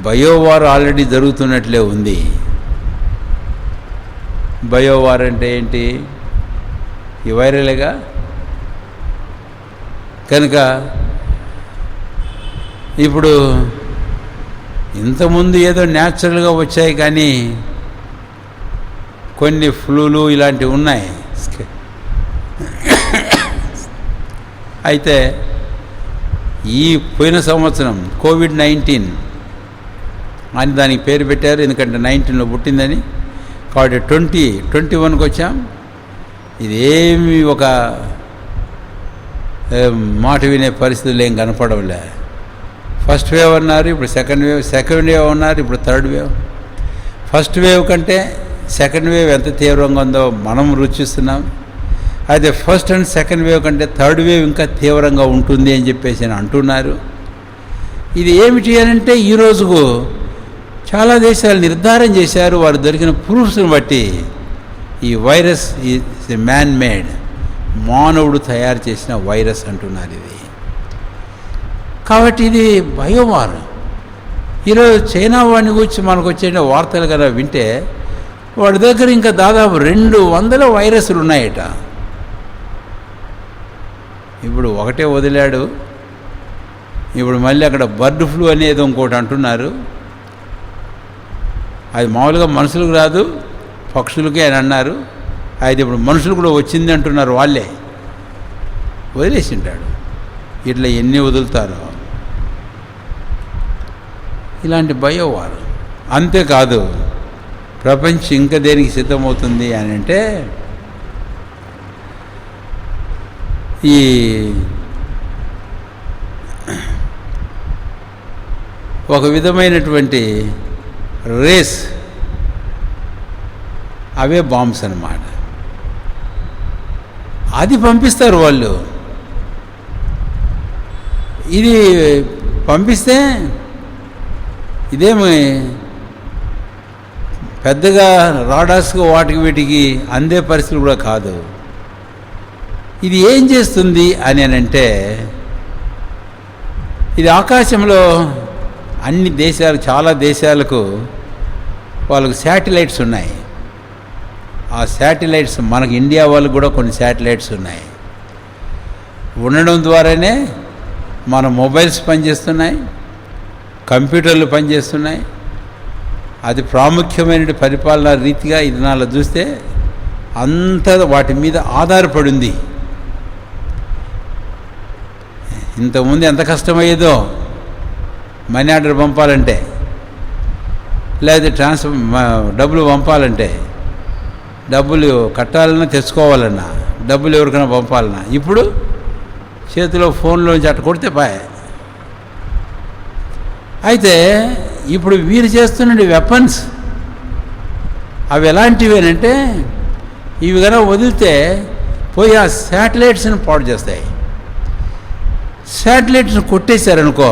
బయోవార్ ఆల్రెడీ జరుగుతున్నట్లే ఉంది. బయోవార్ అంటే ఏంటి? ఈ వైరలేగా. కనుక ఇప్పుడు ఇంతకుముందు ఏదో న్యాచురల్గా వచ్చాయి, కానీ కొన్ని ఫ్లూలు ఇలాంటివి ఉన్నాయి. అయితే ఈ పోయిన సంవత్సరం COVID-19 అని దానికి పేరు పెట్టారు, ఎందుకంటే 19లో పుట్టిందని. కాబట్టి 2021కి వచ్చాం. ఇదేమి ఒక మాట వినే పరిస్థితులు ఏం కనపడవులే. ఫస్ట్ వేవ్ అన్నారు, ఇప్పుడు సెకండ్ వేవ్ అన్నారు, ఇప్పుడు థర్డ్ వేవ్. ఫస్ట్ వేవ్ కంటే సెకండ్ వేవ్ ఎంత తీవ్రంగా ఉందో మనం రుచిస్తున్నాం. అయితే ఫస్ట్ అండ్ సెకండ్ వేవ్ కంటే థర్డ్ వేవ్ ఇంకా తీవ్రంగా ఉంటుంది అని చెప్పేసి అంటున్నారు. ఇది ఏమిటి అని అంటే, ఈరోజుకు చాలా దేశాలు నిర్ధారణ చేశారు, వారు దొరికిన ప్రూఫ్స్ని బట్టి, ఈ వైరస్ ఈజ్ మ్యాన్ మేడ్, మానవుడు తయారు చేసిన వైరస్ అంటున్నారు ఇది. కాబట్టి ఇది బయోవార్. ఈరోజు చైనా వాడిని గురించి మనకు వచ్చే వార్తలు కదా వింటే, వాడి దగ్గర ఇంకా దాదాపు 200 వైరస్లు ఉన్నాయట. ఇప్పుడు ఒకటే వదిలాడు. ఇప్పుడు మళ్ళీ అక్కడ బర్డ్ ఫ్లూ అనేది ఇంకోటి అంటున్నారు. అది మామూలుగా మనుషులకు రాదు, పక్షులకే అని అన్నారు. అయితే ఇప్పుడు మనుషులు కూడా వచ్చింది అంటున్నారు. వాళ్ళే వదిలేసి ఉంటాడు. ఇట్లా ఎన్ని వదులుతారో ఇలాంటి బయోవార్. అంతేకాదు, ప్రపంచం ఇంకా దేనికి సిద్ధమవుతుంది అని అంటే, ఈ ఒక విధమైనటువంటి రేస్, అవే బాంబ్స్ అన్నమాట. అది పంపిస్తారు వాళ్ళు. ఇది పంపిస్తే ఇదేమి పెద్దగా రాడార్స్గా వాటికి వీటికి అందే పరిస్థితులు కూడా కాదు. ఇది ఏం చేస్తుంది అని అంటే, ఇది ఆకాశంలో అన్ని దేశాలు, చాలా దేశాలకు వాళ్ళకు శాటిలైట్స్ ఉన్నాయి. ఆ శాటిలైట్స్ మనకు ఇండియా వాళ్ళకు కూడా కొన్ని శాటిలైట్స్ ఉన్నాయి. ఉండడం ద్వారానే మన మొబైల్స్ పనిచేస్తున్నాయి, కంప్యూటర్లు పనిచేస్తున్నాయి. అది ప్రాముఖ్యమైన పరిపాలనా రీతిగా ఈ దినాల్లో చూస్తే అంతా వాటి మీద ఆధారపడి ఉంది. ఇంతకుముందు ఎంత కష్టమయ్యేదో మనీ ఆర్డర్ పంపాలంటే, లేదా డబ్బులు పంపాలంటే, డబ్బులు కట్టాలన్నా తెచ్చుకోవాలన్నా, డబ్బులు ఎవరికైనా పంపాలన్నా, ఇప్పుడు చేతిలో ఫోన్లోంచి అట్ట కొడితే పాయే. అయితే ఇప్పుడు వీరు చేస్తున్న వెపన్స్ అవి ఎలాంటివి అంటే, ఇవి కనుక వదిలితే పోయి ఆ శాటిలైట్స్ని పాడు చేస్తాయి. శాటిలైట్స్ని కొట్టేశారనుకో,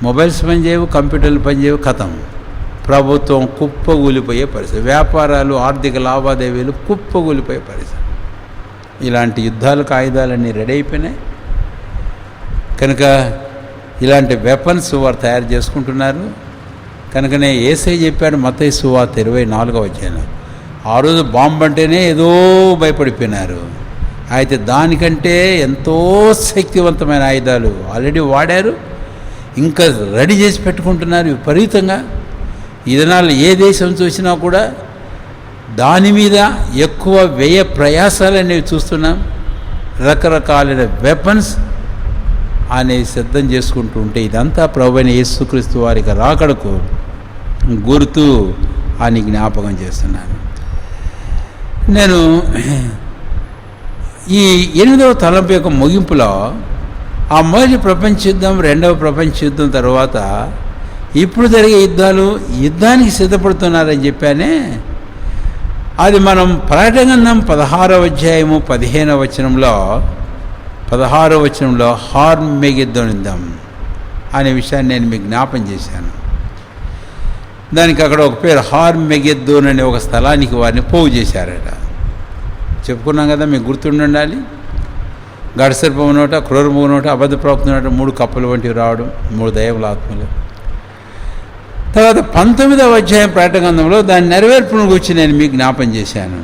మొబైల్స్ పనిచేయవు, కంప్యూటర్లు పనిచేయవు, కథం. ప్రభుత్వం కుప్పగూలిపోయే పరిస్థితి, వ్యాపారాలు, ఆర్థిక లావాదేవీలు కుప్పగూలిపోయే పరిస్థితి. ఇలాంటి యుద్ధాలకు ఆయుధాలన్నీ రెడీ అయిపోయినాయి కనుక ఇలాంటి వెపన్స్ వారు తయారు చేసుకుంటున్నారు. కనుకనే యేసయ్య చెప్పాడు మత్తయి సువార్త 24వ అధ్యాయం, ఆ రోజు బాంబు అంటేనే ఏదో భయపడిపోయినారు. అయితే దానికంటే ఎంతో శక్తివంతమైన ఆయుధాలు ఆల్రెడీ వాడారు, ఇంకా రెడీ చేసి పెట్టుకుంటున్నారు విపరీతంగా. ఈ దినాల్లో ఏ దేశం చూసినా కూడా దాని మీద ఎక్కువ వ్యయ ప్రయాసాలు అనేవి చూస్తున్నాం. రకరకాలైన వెపన్స్ అనేవి సిద్ధం చేసుకుంటూ ఉంటే ఇదంతా ప్రభువైన యేసుక్రీస్తు వారికి రాకడకు గుర్తు అని జ్ఞాపకం చేస్తున్నాను. నేను ఈ 8వ తలంపు యొక్క ముగింపులో ఆ మొదటి ప్రపంచ యుద్ధం, 2వ ప్రపంచ యుద్ధం తర్వాత ఇప్పుడు జరిగే యుద్ధానికి సిద్ధపడుతున్నారని చెప్పానే. అది మనం ప్రకటన గ్రంథం 16వ అధ్యాయము 15వ వచనంలో 16వ వచనంలో హార్మెగెద్దోన్ యుద్ధం అనే విషయాన్ని నేను మీకు జ్ఞాపం చేశాను. దానికి అక్కడ ఒక పేరు హార్మెగెద్దోన్ అనే ఒక స్థలానికి వారిని పోగు చేశారట. చెప్పుకున్నాం కదా, మీకు గుర్తుండాలి. గడసర్పం నోట, క్రూరము నోట, అబద్ధ ప్రవక్త నోట 3 కప్పలు వంటివి రావడం, 3 దైవల ఆత్మలు. తర్వాత 19వ అధ్యాయం ప్రకటన గ్రంథంలో దాని నెరవేర్పును గురించి నేను మీకు జ్ఞాపం చేశాను.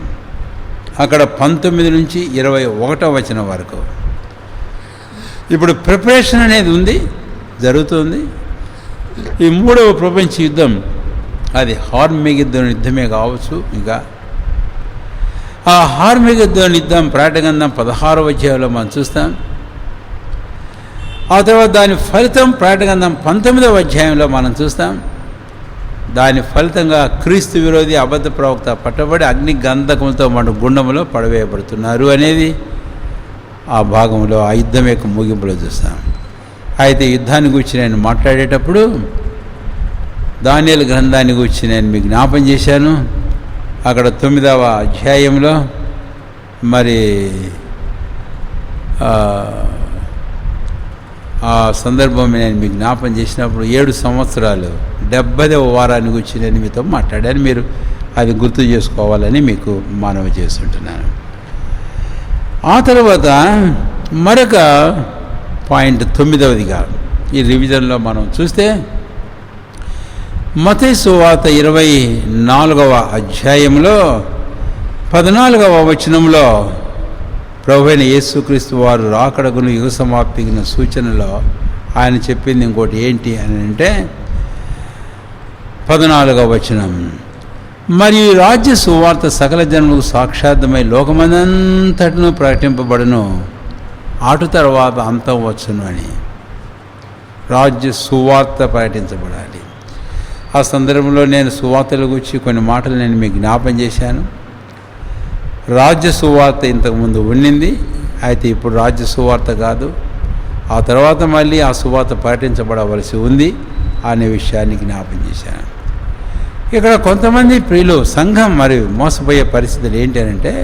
అక్కడ 19 నుంచి 21వ వచనం వరకు ఇప్పుడు ప్రిపరేషన్ అనేది ఉంది, జరుగుతుంది. ఈ 3వ ప్రపంచ యుద్ధం అది హార్మెగెద్దోన్ యుద్ధమే కావచ్చు. ఇంకా ఆ హార్మెగెద్దోన్ యుద్ధం ప్రకటన గ్రంథం 16వ అధ్యాయంలో మనం చూస్తాం. ఆ తర్వాత దాని ఫలితం ప్రకటన గ్రంథం 19వ అధ్యాయంలో మనం చూస్తాం. దాని ఫలితంగా క్రీస్తు విరోధి అబద్ధ ప్రవక్త పట్టబడి అగ్ని గంధకంతో మన గుండంలో పడవేయబడుతున్నారు అనేది ఆ భాగంలో, ఆ యుద్ధం యొక్క ముగింపులో చూస్తాం. అయితే యుద్ధాన్ని గురించి నేను మాట్లాడేటప్పుడు దానియేలు గ్రంథాన్ని గురించి నేను మీకు జ్ఞాపం చేశాను. అక్కడ 9వ అధ్యాయంలో మరి ఆ సందర్భం నేను మీకు జ్ఞాపం చేసినప్పుడు 7 సంవత్సరాలు 70వ వారాన్ని గురించి నేను మీతో మాట్లాడాను. మీరు అది గుర్తు చేసుకోవాలని మీకు మనవి చేస్తుంటున్నాను. ఆ తర్వాత మరొక పాయింట్ 9వదిగా ఈ రివిజన్లో మనం చూస్తే మత్తయి సువార్త 24వ అధ్యాయంలో 14వ వచనంలో ప్రభువైన యేసుక్రీస్తు వారు రాకడగును యుగ సమాప్తిగిన సూచనలో ఆయన చెప్పింది ఇంకోటి ఏంటి అని అంటే 14వ వచనం, మరియు రాజ్య సువార్త సకల జన్మకు సాక్షాత్మై లోకమందంతటను ప్రకటింపబడును, అటు తర్వాత అంతం వచ్చును అని. రాజ్య సువార్త ప్రకటించబడాలి. ఆ సందర్భంలో నేను సువార్తల గురించి కొన్ని మాటలు నేను మీకు జ్ఞాపం చేశాను. రాజ్య సువార్త ఇంతకుముందు ఉండింది, అయితే ఇప్పుడు రాజ్య సువార్త కాదు, ఆ తర్వాత మళ్ళీ ఆ సువార్త ప్రకటించబడవలసి ఉంది అనే విషయాన్ని జ్ఞాపం చేశాను. ఇక్కడ కొంతమంది ప్రియులు సంఘం మరియు మోసపోయే పరిస్థితులు ఏంటి అంటే,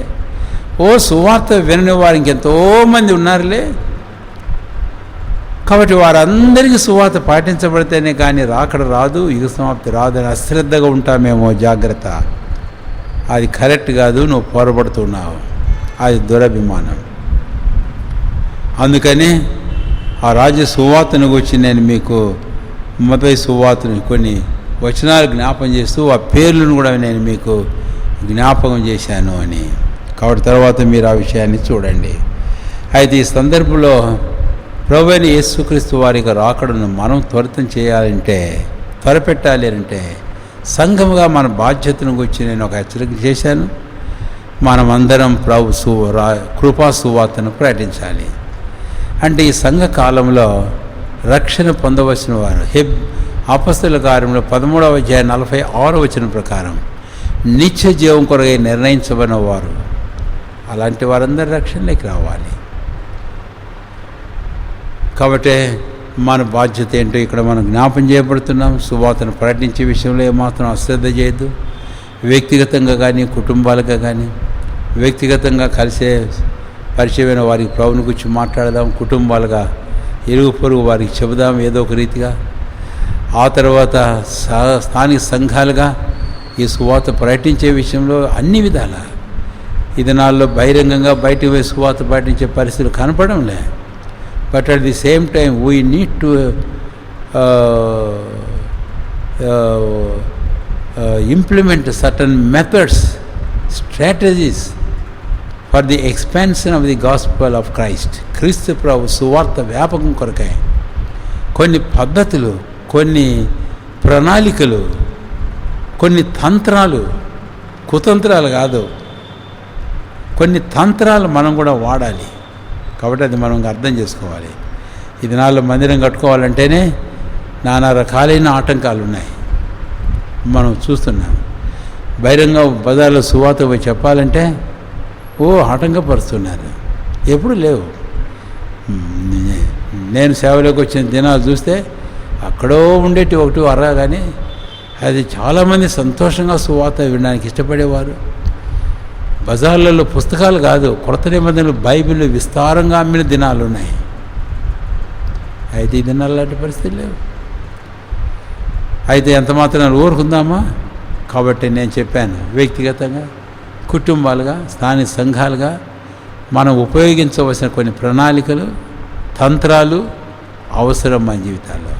సువార్త వినని వారు ఇంకెంతోమంది ఉన్నారులే, కాబట్టి వారందరికీ సువార్త పాటించబడితేనే కానీ రాకడ రాదు, యుగ సమాప్తి రాదు అని అశ్రద్ధగా ఉంటామేమో. జాగ్రత్త, అది కరెక్ట్ కాదు, నువ్వు పొరబడుతున్నావు, అది దురభిమానం. అందుకని ఆ రాజ్య సువార్తను గురించి నేను మీకు మొదటి సువార్తను కొన్ని వచనాలు జ్ఞాపకం చేస్తూ ఆ పేర్లను కూడా నేను మీకు జ్ఞాపకం చేశాను అని. కాబట్టి తర్వాత మీరు ఆ విషయాన్ని చూడండి. అయితే ఈ సందర్భంలో ప్రభువైన యేసుక్రీస్తు వారికి రాకడను మనం త్వరితం చేయాలంటే, త్వరపెట్టాలి అంటే సంఘముగా మన బాధ్యతను గురించి నేను ఒక హెచ్చరిక చేశాను. మనమందరం కృపా సువార్తను ప్రకటించాలి. అంటే ఈ సంఘ కాలంలో రక్షణ పొందవలసిన వారు అపొస్తలుల కార్యంలో 13వ అధ్యాయం 46వ వచనం ప్రకారం నిత్య జీవం కొరకై నిర్ణయించబడిన వారు, అలాంటి వారందరూ రక్షణలోకి రావాలి. కాబట్టి మన బాధ్యత ఏంటో ఇక్కడ మనం జ్ఞాపం చేయబడుతున్నాం. సువార్తను ప్రకటించే విషయంలో ఏమాత్రం అశ్రద్ధ చేయొద్దు. వ్యక్తిగతంగా కానీ కుటుంబాలుగా కానీ వ్యక్తిగతంగా కలిసే పరిచయమైన వారికి ప్రభువుని గురించి మాట్లాడదాం, కుటుంబాలుగా ఇరుగు పొరుగు వారికి చెబుదాం ఏదో ఒక రీతిగా. ఆ తర్వాత స్థానిక సంఘాలుగా ఈ సువార్త ప్రకటించే విషయంలో అన్ని విధాల ఈ దినాల్లో బహిరంగంగా బయటకు పోయి సువార్త ప్రకటించే పరిస్థితులు కనపడంలే. But at the same time we need to implement certain methods, strategies for the expansion of the gospel of Christ. క్రీస్తు ప్రభు సువార్త వ్యాపకం కొరకై కొన్ని పద్ధతులు, కొన్ని ప్రణాళికలు, కొన్ని తంత్రాలు, కుతంత్రాలు కాదు, కొన్ని తంత్రాలు మనం కూడా వాడాలి. కాబట్టి అది మనం అర్థం చేసుకోవాలి. ఈ దినాల్లో మందిరం కట్టుకోవాలంటేనే నానా రకాలైన ఆటంకాలు ఉన్నాయి, మనం చూస్తున్నాం. బహిరంగ బజార్లో సువార్త పోయి చెప్పాలంటే ఆటంకపరుస్తున్నారు, ఎప్పుడు లేవు. నేను సేవలోకి వచ్చిన దినాలు చూస్తే అక్కడో ఉండేటి ఒకటి అర్రా, కానీ అది చాలామంది సంతోషంగా సువార్త వినడానికి ఇష్టపడేవారు. బజార్లలో పుస్తకాలు కాదు, కొత్త నిబంధనలు బైబిల్ విస్తారంగా అమ్మిన దినాలు ఉన్నాయి. అయితే ఈ దినాలు లాంటి పరిస్థితులు లేవు. అయితే ఎంత మాత్రం ఊరుకుందామా? కాబట్టి నేను చెప్పాను, వ్యక్తిగతంగా, కుటుంబాలుగా, స్థానిక సంఘాలుగా మనం ఉపయోగించవలసిన కొన్ని ప్రణాళికలు, తంత్రాలు అవసరం మన జీవితాల్లో.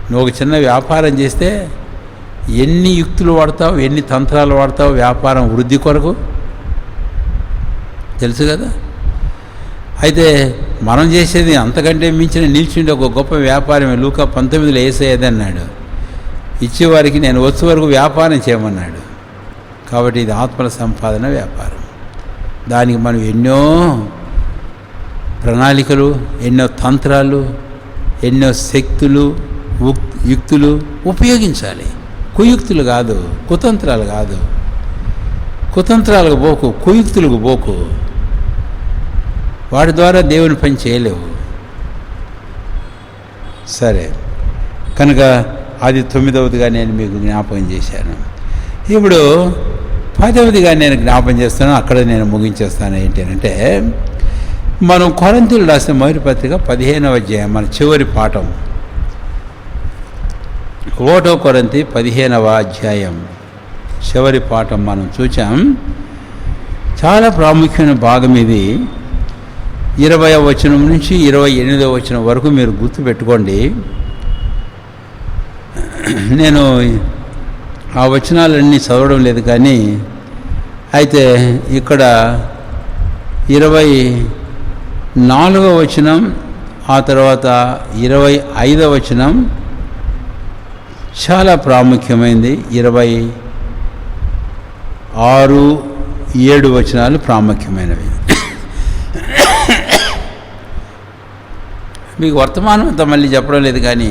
నువ్వు ఒక చిన్న వ్యాపారం చేస్తే ఎన్ని యుక్తులు వాడతావు, ఎన్ని తంత్రాలు వాడతావు వ్యాపారం వృద్ధి కొరకు, తెలుసు కదా. అయితే మనం చేసేది అంతకంటే మించిన నిలిచిండే ఒక గొప్ప వ్యాపారమే. లూకా 19లో యేసయ్య అన్నాడు, ఇచ్చేవారికి నేను వచ్చే వరకు వ్యాపారం చేయమన్నాడు. కాబట్టి ఇది ఆత్మల సంపాదన వ్యాపారం. దానికి మనం ఎన్నో ప్రణాళికలు, ఎన్నో తంత్రాలు, ఎన్నో శక్తులు, యుక్తులు ఉపయోగించాలి. కుయుక్తులు కాదు, కుతంత్రాలు కాదు. కుతంత్రాలకు పోకు, కుయుక్తులకు పోకు. వాటి ద్వారా దేవుని పని చేయలేవు. సరే, కనుక అది 9వదిగా నేను మీకు జ్ఞాపకం చేశాను. ఇప్పుడు 10వదిగా నేను జ్ఞాపకం చేస్తాను, అక్కడ నేను ముగించేస్తాను. ఏంటి అంటే, మనం కొరింథీయులు రాసిన మొదటి పత్రిక 15వ అధ్యాయం, మన చివరి పాఠం 1 కొరింథీ 15వ అధ్యాయం చివరి పాఠం మనం చూచాం. చాలా ప్రాముఖ్యమైన భాగం ఇది. 20వ వచనం నుంచి 28వ వచనం వరకు మీరు గుర్తుపెట్టుకోండి. నేను ఆ వచనాలన్నీ చదవడం లేదు, కానీ అయితే ఇక్కడ 24వ వచనం, ఆ తర్వాత 25వ వచనం చాలా ప్రాముఖ్యమైనది. 26, 7 వచనాలు ప్రాముఖ్యమైనవి. మీకు వర్తమానం అంతా మళ్ళీ చెప్పడం లేదు, కానీ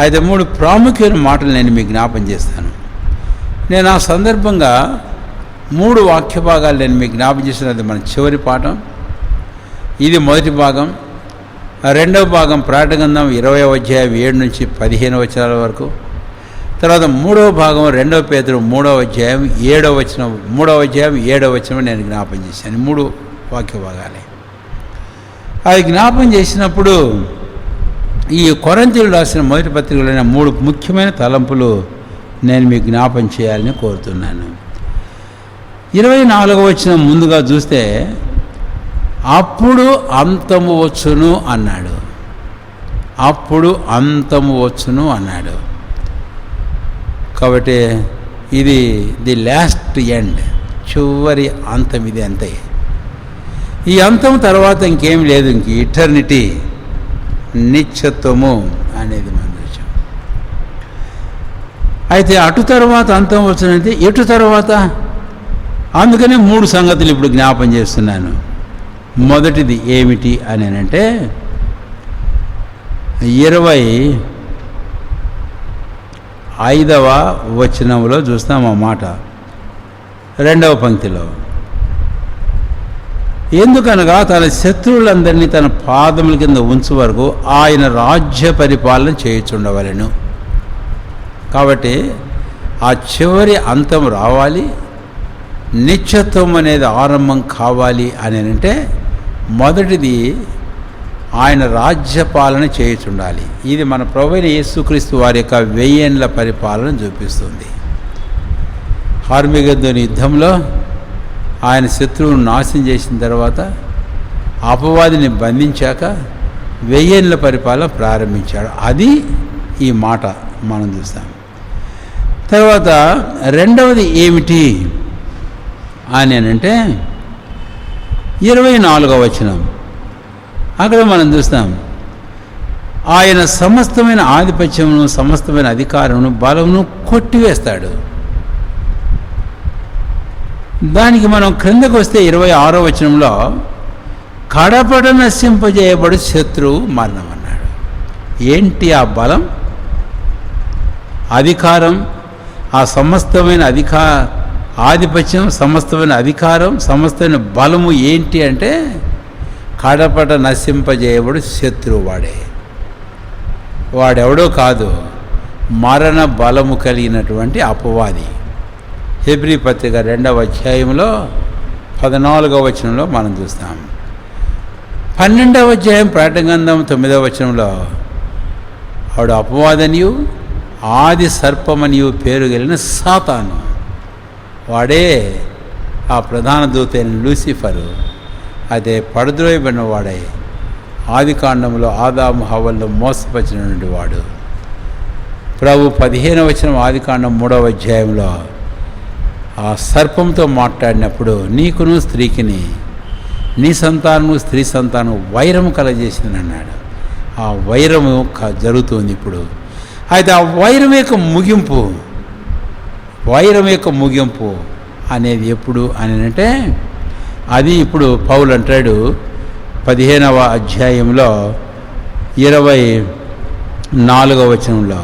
అయితే 3 ప్రాముఖ్యమైన మాటలు నేను మీకు జ్ఞాపం చేస్తాను. నేను ఆ సందర్భంగా 3 వాక్య భాగాలు నేను మీకు జ్ఞాపం చేసినది. మన చివరి పాఠం ఇది, మొదటి భాగం. రెండవ భాగం ప్రకటన గ్రంథం 20వ అధ్యాయం 7 నుంచి 15 వచనాల వరకు. తర్వాత 3వ భాగం 2 పేతురు 3వ అధ్యాయం 7వ వచనం, 3వ అధ్యాయం 7వ వచనం నేను జ్ఞాపం చేశాను. 3 వాక్య భాగాలే. అది జ్ఞాపం చేసినప్పుడు ఈ కొరింథీయులకు రాసిన మొదటి పత్రికలోని 3 ముఖ్యమైన తలంపులు నేను మీకు జ్ఞాపం చేయాలని కోరుతున్నాను. 24వ వచనం ముందుగా చూస్తే అప్పుడు అంతము వచ్చును అన్నాడు. అప్పుడు అంతము వచ్చును అన్నాడు. కాబట్టి ఇది ది లాస్ట్ ఎండ్, చివరి అంతం. ఇది అంతే. ఈ అంతం తర్వాత ఇంకేం లేదు, ఇంక ఇటర్నిటీ, నిత్యత్వము అనేది మనం చూసాం. అయితే అటు తర్వాత అంతం వచ్చినైతే ఎటు తర్వాత? అందుకనే 3 సంగతులు ఇప్పుడు జ్ఞాపం చేస్తున్నాను. మొదటిది ఏమిటి అని అంటే 25వ వచనంలో చూస్తాం ఆ మాట, 2వ పంక్తిలో. ఎందుకనగా తన శత్రువులందరినీ తన పాదముల కింద ఉంచు వరకు ఆయన రాజ్య పరిపాలన చేయుచుండవలెను. కాబట్టి ఆ చివరి అంతం రావాలి, నిత్యత్వం అనేది ఆరంభం కావాలి అని అంటే మొదటిది ఆయన రాజ్యపాలన చేయుచుండాలి. ఇది మన ప్రభువైన యేసుక్రీస్తు వారి యొక్క 1000 ఏండ్ల పరిపాలన చూపిస్తుంది. హార్మిగద్దోని యుద్ధంలో ఆయన శత్రువును నాశనం చేసిన తర్వాత అపవాదిని బంధించాక 1000 ఏండ్ల పరిపాలన ప్రారంభించాడు. అది ఈ మాట మనం చూస్తాం. తర్వాత రెండవది ఏమిటి అని అంటే 24వ వచనం. అక్కడ మనం చూస్తాం, ఆయన సమస్తమైన ఆధిపత్యమును, సమస్తమైన అధికారమును, బలమును కొట్టివేస్తాడు. దానికి మనం క్రిందకు వస్తే 26వ వచనంలో కడపట నశింపజేయబడు శత్రువు మరణం అన్నాడు. ఏంటి ఆ బలం, అధికారం, ఆ సమస్తమైన ఆధిపత్యం, సమస్తమైన అధికారం, సమస్తమైన బలము ఏంటి అంటే కడపట నశింపజేయబడు శత్రువు వాడే. వాడెవడో కాదు, మరణ బలము కలిగినటువంటి అపవాది. హెబ్రీ పత్రిక 2వ అధ్యాయంలో 14వ వచనంలో మనం చూస్తాం. 12వ అధ్యాయం ప్రకటన గ్రంథం 9వ వచనంలో వాడు అపవాదనియు ఆది సర్పమనియు పేరు కలిగిన సాతాను, వాడే ఆ ప్రధాన దూత అయిన లూసిఫరు. అదే పడద్రోయబడిన వాడై ఆది కాండంలో ఆదాము హవ్వలను మోసపరిచినటువంటి వాడు. ప్రభు 15వ వచనం ఆది కాండం 3వ అధ్యాయంలో ఆ సర్పంతో మాట్లాడినప్పుడు నీకును స్త్రీకిని, నీ సంతానము స్త్రీ సంతానం వైరము కలగజేసిందని అన్నాడు. ఆ వైరము జరుగుతుంది ఇప్పుడు. అయితే ఆ వైరం యొక్క ముగింపు అనేది ఎప్పుడు అని అంటే అది ఇప్పుడు పౌలు అంటాడు 15వ అధ్యాయంలో 24వ వచనంలో.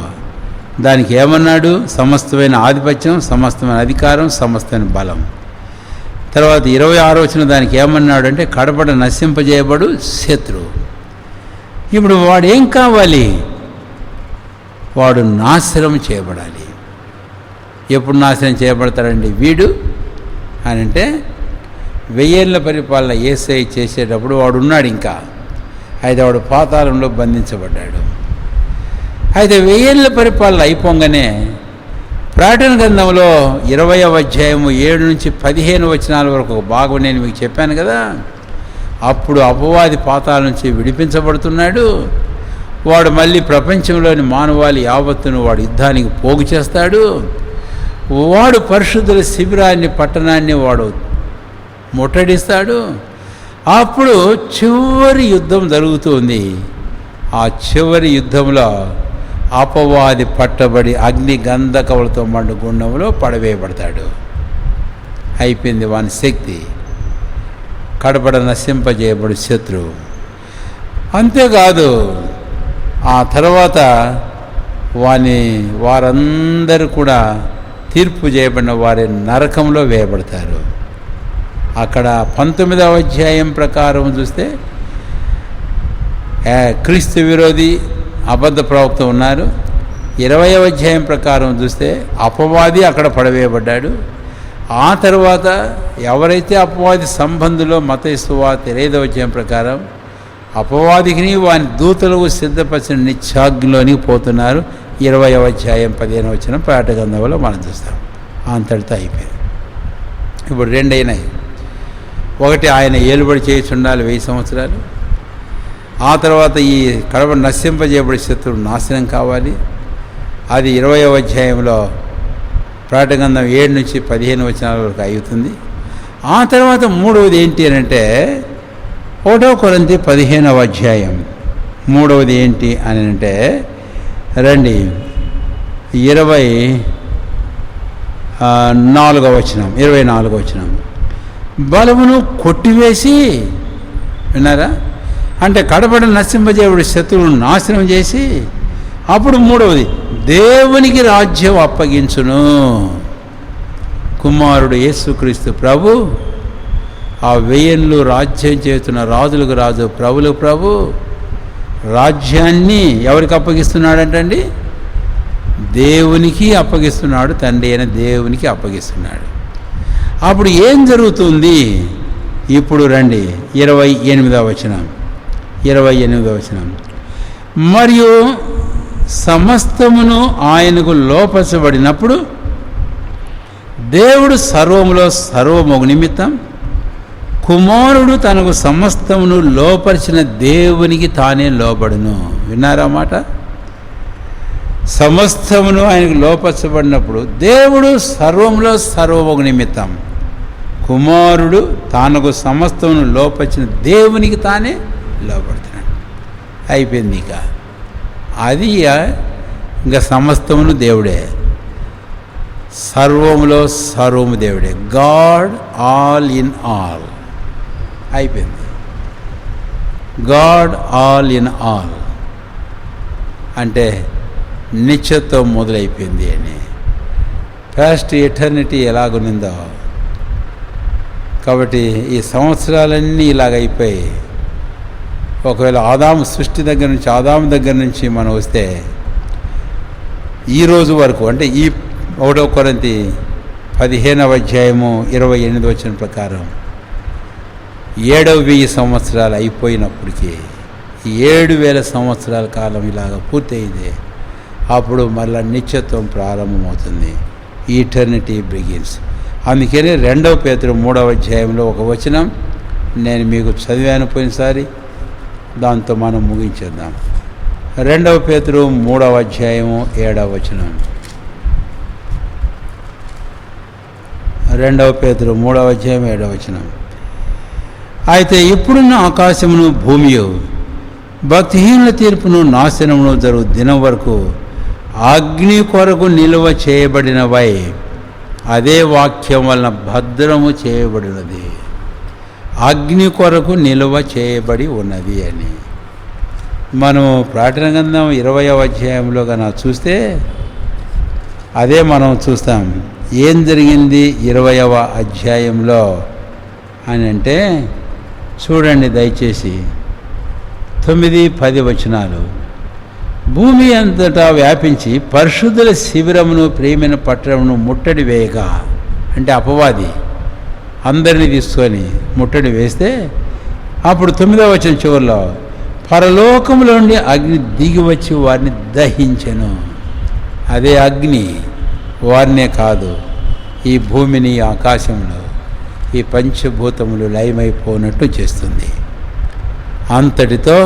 దానికి ఏమన్నాడు? సమస్తమైన ఆధిపత్యం, సమస్తమైన అధికారం, సమస్తమైన బలం. తర్వాత 26వ వచనం దానికి ఏమన్నాడు అంటే కడపట నశింపజేయబడు శత్రువు. ఇప్పుడు వాడు ఏం కావాలి? వాడు నాశనం చేయబడాలి. ఎప్పుడు నాశనం చేయబడతాడండి వీడు అని అంటే 1000 ఏళ్ల పరిపాలన యేసయ్య చేసేటప్పుడు వాడు ఉన్నాడు ఇంకా. అయితే వాడు పాతాళంలో బంధించబడ్డాడు. అయితే 1000 ఏళ్ల పరిపాలన అయిపోగానే ప్రకటన గ్రంథంలో 20వ అధ్యాయము 7 నుంచి 15 వచనాల వరకు ఒక భాగం నేను మీకు చెప్పాను కదా. అప్పుడు అపవాది పాతాళం నుంచి విడిపించబడుతున్నాడు. వాడు మళ్ళీ ప్రపంచంలోని మానవాళి యావత్తును వాడు యుద్ధానికి పోగు చేస్తాడు. వాడు పరిశుద్ధుల శిబిరాన్ని, పట్టణాన్ని వాడు ముట్టడిస్తాడు. అప్పుడు చివరి యుద్ధం జరుగుతుంది. ఆ చివరి యుద్ధంలో అపవాది పట్టబడి అగ్ని గంధకములతో మండు గుండంలో పడవేయబడతాడు. అయిపోయింది వాని శక్తి. కడపడ నశింపజేయబడు శత్రువు. అంతేకాదు ఆ తర్వాత వారందరూ కూడా తీర్పు చేయబడిన వారి నరకంలో వేయబడతారు. అక్కడ 19వ అధ్యాయం ప్రకారం చూస్తే క్రీస్తు విరోధి అబద్ధ ప్రవక్త ఉన్నారు. 20వ అధ్యాయం ప్రకారం చూస్తే అపవాది అక్కడ పడవేయబడ్డాడు. ఆ తర్వాత ఎవరైతే అపవాది సంబంధులో మత్తయి సువార్త 5వ అధ్యాయం ప్రకారం అపవాదికిని వాని దూతలకు సిద్ధపరిచిన నిత్యాగ్నిలోనికి పోతున్నారు. 20వ అధ్యాయం 15వ వచనం ప్రకటన గ్రంథంలో మనం చూస్తాం. అంతటితో అయిపోయింది. ఇప్పుడు రెండైనాయి. ఒకటి, ఆయన ఏలుబడి చేయుచుండాలి 1000 సంవత్సరాలు. ఆ తర్వాత ఈ కడప నశింపజేయబడి శత్రువు నాశనం కావాలి. అది 20వ అధ్యాయంలో ప్రకటన గ్రంథం 7 నుంచి 15 వచనాల వరకు అవుతుంది. ఆ తర్వాత మూడవది ఏంటి అని అంటే 1 కొరింథీ 15వ అధ్యాయం. మూడవది ఏంటి అని అంటే రండి 24వ వచనం. బలమును కొట్టివేసి, విన్నారా, అంటే కడపడి నశింపజేయుడు శత్రువును నాశనం చేసి, అప్పుడు మూడవది దేవునికి రాజ్యం అప్పగించును. కుమారుడు యేసుక్రీస్తు ప్రభు ఆ 1000 రాజ్యం చేస్తున్న రాజులకు రాజు, ప్రభులకు ప్రభు రాజ్యాన్ని ఎవరికి అప్పగిస్తున్నాడంటండి? దేవునికి అప్పగిస్తున్నాడు. తండ్రి అయిన దేవునికి అప్పగిస్తున్నాడు. అప్పుడు ఏం జరుగుతుంది? ఇప్పుడు రండి 28వ వచనం. మరియు సమస్తమును ఆయనకు లోపరచబడినప్పుడు దేవుడు సర్వములో సర్వమగు నిమిత్తం కుమారుడు తనకు సమస్తమును లోపరిచిన దేవునికి తానే లోబడును. విన్నారా మాట? సమస్తమును ఆయనకు లోపరచబడినప్పుడు దేవుడు సర్వంలో సర్వమగు నిమిత్తం కుమారుడు తనకు సమస్తమును లోపరిచిన దేవునికి తానే లోబడుతున్నాడు. అయిపోయింది. ఇక అది ఇంకా సమస్తమును దేవుడే, సర్వములో సర్వము దేవుడే. God all in all. అయిపోయింది. గాడ్ ఆల్ ఇన్ ఆల్ అంటే నిత్యత్వం మొదలైపోయింది అని. పాస్ట్ ఎటర్నిటీ ఎలాగునిందో, కాబట్టి ఈ సంవత్సరాలన్నీ ఇలాగైపోయి, ఒకవేళ సృష్టి దగ్గర నుంచి ఆదాము దగ్గర నుంచి మనం వస్తే ఈరోజు వరకు, అంటే ఈ 1 కొరింథీ 15వ అధ్యాయము 28వ వచనం ప్రకారం 7,000 సంవత్సరాలు అయిపోయినప్పటికీ 7,000 సంవత్సరాల కాలం ఇలాగ పూర్తయింది. అప్పుడు మళ్ళీ నిత్యత్వం ప్రారంభమవుతుంది. ఈటర్నిటీ బిగిన్స్. అందుకని 2 పేతురు 3వ అధ్యాయంలో ఒక వచనం నేను మీకు చదివాను పోయినసారి, దాంతో మనం ముగించేద్దాం. 2 పేతురు 3వ అధ్యాయము 7వ వచనం. 2 పేతురు 3వ అధ్యాయం 7వ వచనం. అయితే ఇప్పుడున్న ఆకాశమును భూమియు భక్తిహీనుల తీర్పును నాశనమును జరుగు దినం వరకు అగ్ని కొరకు నిలువ చేయబడినవై అదే వాక్యం వలన భద్రము చేయబడినది. అగ్ని కొరకు నిలువ చేయబడి ఉన్నది అని మనం ప్రకటన గ్రంథం 20వ అధ్యాయంలో కన్నా చూస్తే అదే మనం చూస్తాం. ఏం జరిగింది 20వ అధ్యాయంలో అని అంటే చూడండి దయచేసి 9-10 వచనాలు. భూమి అంతటా వ్యాపించి పరిశుద్ధుల శిబిరమును ప్రేమైన పట్టణమును ముట్టడి వేయగా, అంటే అపవాది అందరినీ తీసుకొని ముట్టడి వేస్తే, అప్పుడు 9వ వచనం చివరిలో పరలోకములో నుండి అగ్ని దిగి వచ్చి వారిని దహించెను. అదే అగ్ని వారినే కాదు, ఈ భూమిని ఆకాశంలో ఈ పంచభూతములు లయమైపోనట్టు చేస్తుంది. అంతటితో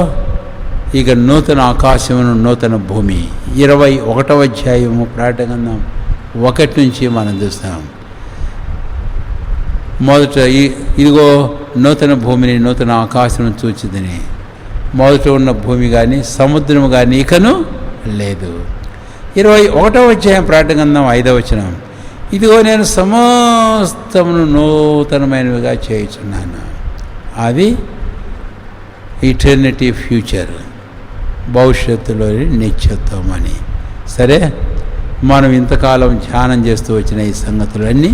ఇక నూతన ఆకాశమును నూతన భూమి 21వ అధ్యాయము ప్రకటన గ్రంథం 1 నుంచి మనం చూస్తాం. మొదట ఇదిగో నూతన భూమిని నూతన ఆకాశం చూచిదని, మొదట ఉన్న భూమి కానీ సముద్రము కానీ ఇకను లేదు. 21వ అధ్యాయం ప్రకటన గ్రంథం 5వ వచనం. ఇదిగో నేను సమస్తమును నూతనమైనవిగా చేయుచున్నాను. అది ఇటర్నిటీ ఫ్యూచర్, భవిష్యత్తులోని నిత్యత్వం అని. సరే, మనం ఇంతకాలం ధ్యానం చేస్తూ వచ్చిన ఈ సంగతులన్నీ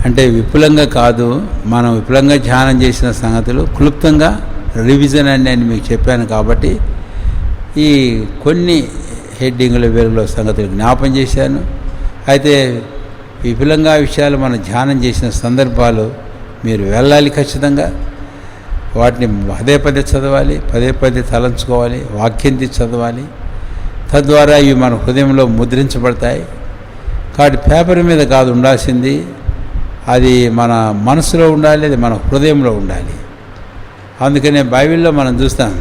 అంటే విపులంగా కాదు, మనం విపులంగా ధ్యానం చేసిన సంగతులు క్లుప్తంగా రివిజన్ అని నేను మీకు చెప్పాను. కాబట్టి ఈ కొన్ని హెడ్డింగుల వేరులో సంగతులు జ్ఞాపం చేశాను. అయితే విపులంగా విషయాలు మనం ధ్యానం చేసిన సందర్భాలు మీరు వెళ్ళాలి ఖచ్చితంగా. వాటిని పదే పదే చదవాలి, పదే పదే తలంచుకోవాలి, వాక్యం తీసి చదవాలి. తద్వారా ఇవి మన హృదయంలో ముద్రించబడతాయి. కాబట్టి పేపర్ మీద కాదు ఉండాల్సింది, అది మన మనసులో ఉండాలి, అది మన హృదయంలో ఉండాలి. అందుకనే బైబిల్లో మనం చూస్తాం,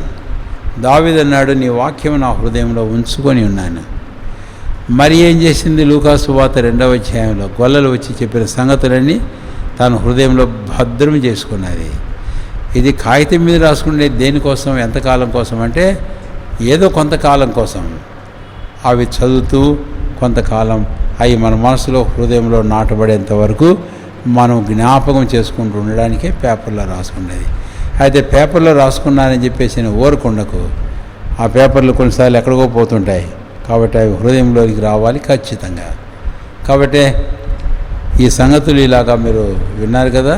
దావీదు అన్నాడు, నీ వాక్యం నా హృదయంలో ఉంచుకొని ఉన్నాను. మరి ఏం చేసింది? లూకా సువార్త 2వ అధ్యాయంలో గొల్లలు వచ్చి చెప్పిన సంగతులన్నీ తన హృదయంలో భద్రం చేసుకున్నది. ఇది కాగితం మీద రాసుకునే దేనికోసం, ఎంతకాలం కోసం అంటే ఏదో కొంతకాలం కోసం. అవి చదువుతూ కొంతకాలం అవి మన మనసులో హృదయంలో నాటబడేంత వరకు మనం జ్ఞాపకం చేసుకుంటూ ఉండడానికే పేపర్లో రాసుకునేది. అయితే పేపర్లో రాసుకున్నానని చెప్పేసి నేను ఊరకుండకు. ఆ పేపర్లు కొన్నిసార్లు ఎక్కడికో పోతుంటాయి. కాబట్టి అవి హృదయంలోకి రావాలి ఖచ్చితంగా. కాబట్టి ఈ సంగతులు ఇలాగా మీరు విన్నారు కదా.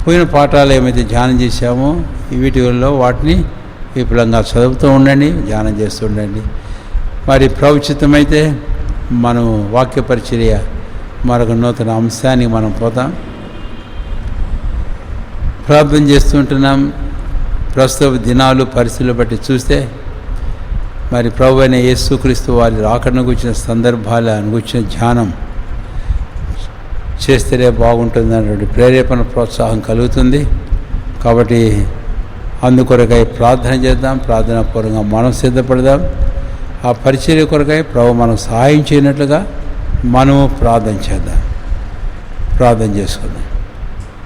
పోయిన పాఠాలు ఏమైతే ధ్యానం చేశామో వీటిలో వాటిని విపులంగా చదువుతూ ఉండండి, ధ్యానం చేస్తూ ఉండండి. మరి ప్రవచితమైతే మనం వాక్య పరిచర్య మరొక నూతన అంశానికి మనం పోతాం. ప్రార్థన చేస్తుంటున్నాం. ప్రస్తుత దినాలు పరిస్థితులు బట్టి చూస్తే మరి ప్రభు అయిన యేసుక్రీస్తు వారి రాకడను గురించిన సందర్భాలను గురించిన ధ్యానం చేస్తేనే బాగుంటుంది అన్నటువంటి ప్రేరేపణ, ప్రోత్సాహం కలుగుతుంది. కాబట్టి అందుకొరకై ప్రార్థన చేద్దాం, ప్రార్థనాపూర్వకంగా మనం సిద్ధపడదాం. ఆ పరిచర్య కొరకై ప్రభు మనం సహాయం చేయనట్లుగా మనము ప్రార్థన చేద్దాం. ప్రార్థన చేసుకుందాం.